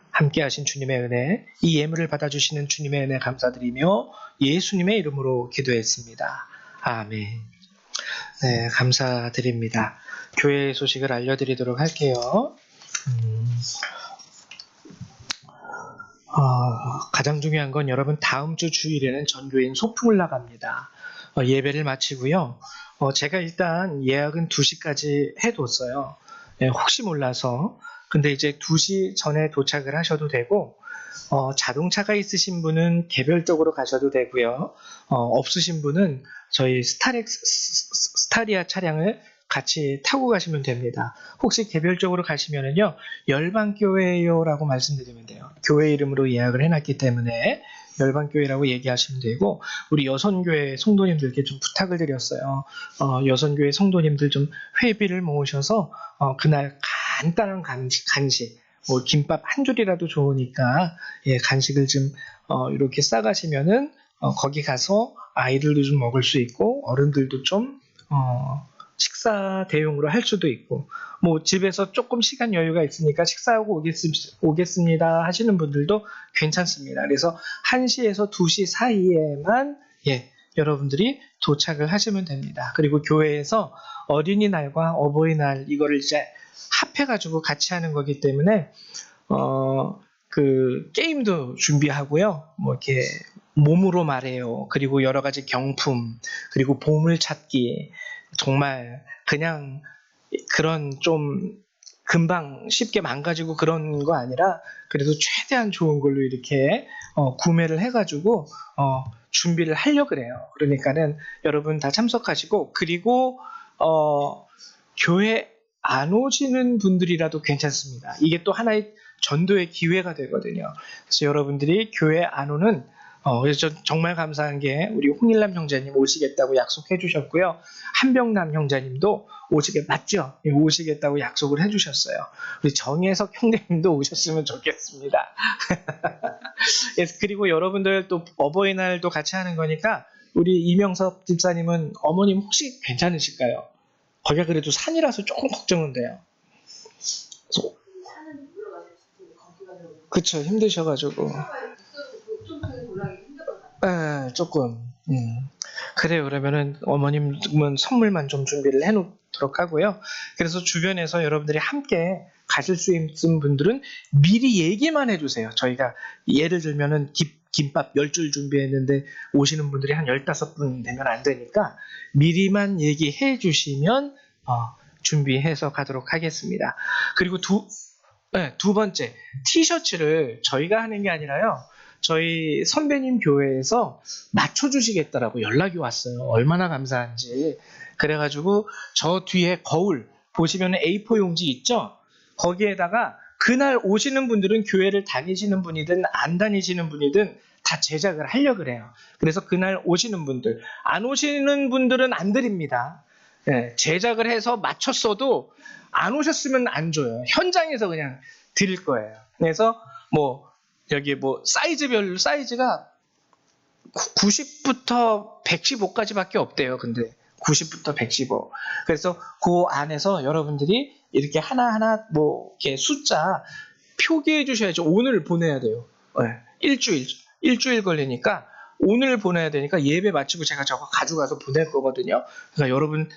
함께 하신 주님의 은혜, 이 예물을 받아주시는 주님의 은혜 감사드리며 예수님의 이름으로 기도했습니다. 아멘. 네, 감사드립니다. 교회의 소식을 알려드리도록 할게요. 가장 중요한 건 여러분 다음 주 주일에는 전교인 소풍을 나갑니다. 예배를 마치고요. 제가 일단 예약은 2시까지 해뒀어요. 혹시 몰라서. 근데 이제 2시 전에 도착을 하셔도 되고 자동차가 있으신 분은 개별적으로 가셔도 되고요. 없으신 분은 저희 스타리아 차량을 같이 타고 가시면 됩니다. 혹시 개별적으로 가시면은요, 열방교회요라고 말씀드리면 돼요. 교회 이름으로 예약을 해놨기 때문에 열방교회라고 얘기하시면 되고, 우리 여선교회 성도님들께 좀 부탁을 드렸어요. 여선교회 성도님들 좀 회비를 모으셔서 그날 간단한 간식, 뭐 김밥 한 줄이라도 좋으니까 간식을 좀 이렇게 싸가시면은 거기 가서 아이들도 좀 먹을 수 있고 어른들도 좀 식사 대용으로 할 수도 있고, 뭐 집에서 조금 시간 여유가 있으니까 식사하고 오겠습니다 하시는 분들도 괜찮습니다. 그래서 1시에서 2시 사이에만 여러분들이 도착을 하시면 됩니다. 그리고 교회에서 어린이날과 어버이날 이거를 이제 합해가지고 같이 하는 거기 때문에 그 게임도 준비하고요. 뭐 이렇게 몸으로 말해요. 그리고 여러 가지 경품, 그리고 보물찾기, 정말 그냥 그런 좀 금방 쉽게 망가지고 그런 거 아니라 그래도 최대한 좋은 걸로 이렇게 구매를 해가지고 준비를 하려고 그래요. 그러니까는 여러분 다 참석하시고, 그리고 교회 안 오시는 분들이라도 괜찮습니다. 이게 또 하나의 전도의 기회가 되거든요. 그래서 여러분들이 교회 안 오는 그래서 정말 감사한 게 우리 홍일남 형제님 오시겠다고 약속해 주셨고요. 한병남 형제님도 맞죠? 오시겠다고 약속을 해 주셨어요. 우리 정혜석 형제님도 오셨으면 좋겠습니다. 그리고 여러분들 또 어버이날도 같이 하는 거니까 우리 이명섭 집사님은 어머님 혹시 괜찮으실까요? 거기가 그래도 산이라서 조금 걱정은 돼요. 그쵸, 힘드셔가지고. 조금. 그래요. 그러면은 어머님은 선물만 좀 준비를 해놓도록 하고요. 그래서 주변에서 여러분들이 함께 가실 수 있는 분들은 미리 얘기만 해주세요. 저희가 예를 들면은 김밥 10줄 준비했는데 오시는 분들이 한 15분 되면 안 되니까 미리만 얘기해 주시면 준비해서 가도록 하겠습니다. 그리고 두 번째, 티셔츠를 저희가 하는 게 아니라요. 저희 선배님 교회에서 맞춰주시겠다라고 연락이 왔어요. 얼마나 감사한지. 그래가지고 저 뒤에 거울 보시면 A4 용지 있죠? 거기에다가 그날 오시는 분들은 교회를 다니시는 분이든 안 다니시는 분이든 다 제작을 하려고 그래요. 그래서 그날 오시는 분들, 안 오시는 분들은 안 드립니다. 제작을 해서 맞췄어도 안 오셨으면 안 줘요. 현장에서 그냥 드릴 거예요. 그래서 여기 사이즈별로 사이즈가 90부터 115까지밖에 없대요. 근데 90부터 115. 그래서 그 안에서 여러분들이 이렇게 하나하나 이렇게 숫자 표기해 주셔야죠. 오늘 보내야 돼요. 일주일 걸리니까 오늘 보내야 되니까 예배 마치고 제가 저거 가져가서 보낼 거거든요. 그러니까 여러분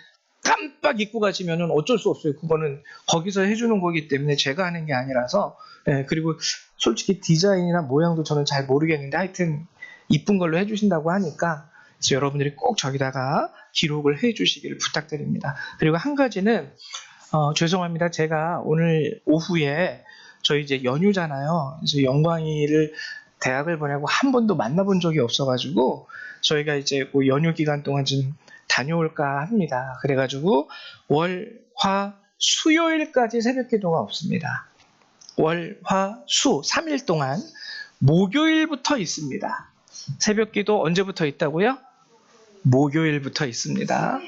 깜빡 잊고 가시면은 어쩔 수 없어요. 그거는 거기서 해주는 거기 때문에 제가 하는 게 아니라서. 그리고 솔직히 디자인이나 모양도 저는 잘 모르겠는데 하여튼 이쁜 걸로 해주신다고 하니까 그래서 여러분들이 꼭 저기다가 기록을 해주시기를 부탁드립니다. 그리고 한 가지는 죄송합니다. 제가 오늘 오후에 저희 이제 연휴잖아요. 그래서 영광이를 대학을 보내고 한 번도 만나본 적이 없어가지고 저희가 이제 그 연휴 기간 동안 좀 다녀올까 합니다. 그래가지고 월, 화, 수요일까지 새벽 기도가 없습니다. 월, 화, 수 3일 동안 목요일부터 있습니다. 새벽 기도 언제부터 있다고요? 목요일부터 있습니다.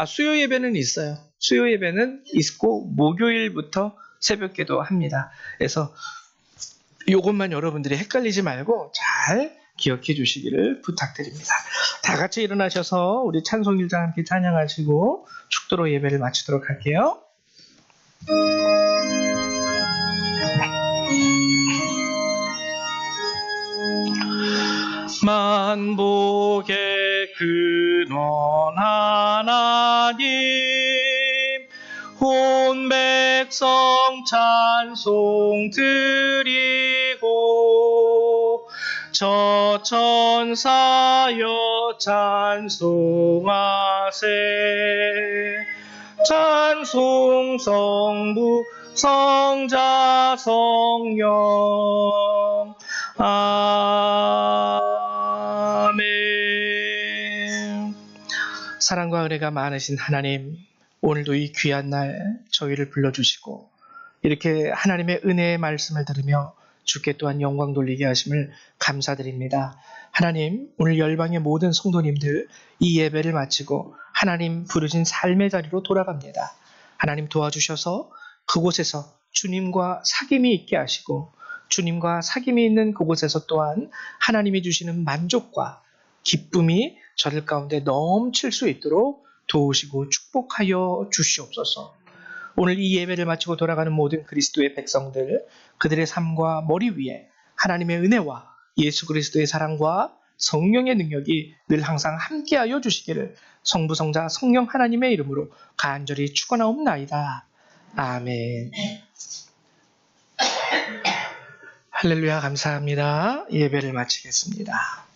수요 예배는 있어요. 수요 예배는 있고 목요일부터 새벽 기도 합니다. 그래서 이것만 여러분들이 헷갈리지 말고 잘 기억해 주시기를 부탁드립니다. 다 같이 일어나셔서 우리 찬송일장 함께 찬양하시고 축도로 예배를 마치도록 할게요. 만복의 근원 하나님, 온 백성 찬송 드리고 저 천사여 찬송하세. 찬송 성부 성자 성령 아멘. 사랑과 은혜가 많으신 하나님, 오늘도 이 귀한 날 저희를 불러주시고 이렇게 하나님의 은혜의 말씀을 들으며 주께 또한 영광 돌리게 하심을 감사드립니다. 하나님, 오늘 열방의 모든 성도님들 이 예배를 마치고 하나님 부르신 삶의 자리로 돌아갑니다. 하나님 도와주셔서 그곳에서 주님과 사귐이 있게 하시고 주님과 사귐이 있는 그곳에서 또한 하나님이 주시는 만족과 기쁨이 저들 가운데 넘칠 수 있도록 도우시고 축복하여 주시옵소서. 오늘 이 예배를 마치고 돌아가는 모든 그리스도의 백성들, 그들의 삶과 머리 위에 하나님의 은혜와 예수 그리스도의 사랑과 성령의 능력이 늘 항상 함께하여 주시기를 성부, 성자, 성령 하나님의 이름으로 간절히 축원하옵나이다. 아멘. 할렐루야, 감사합니다. 예배를 마치겠습니다.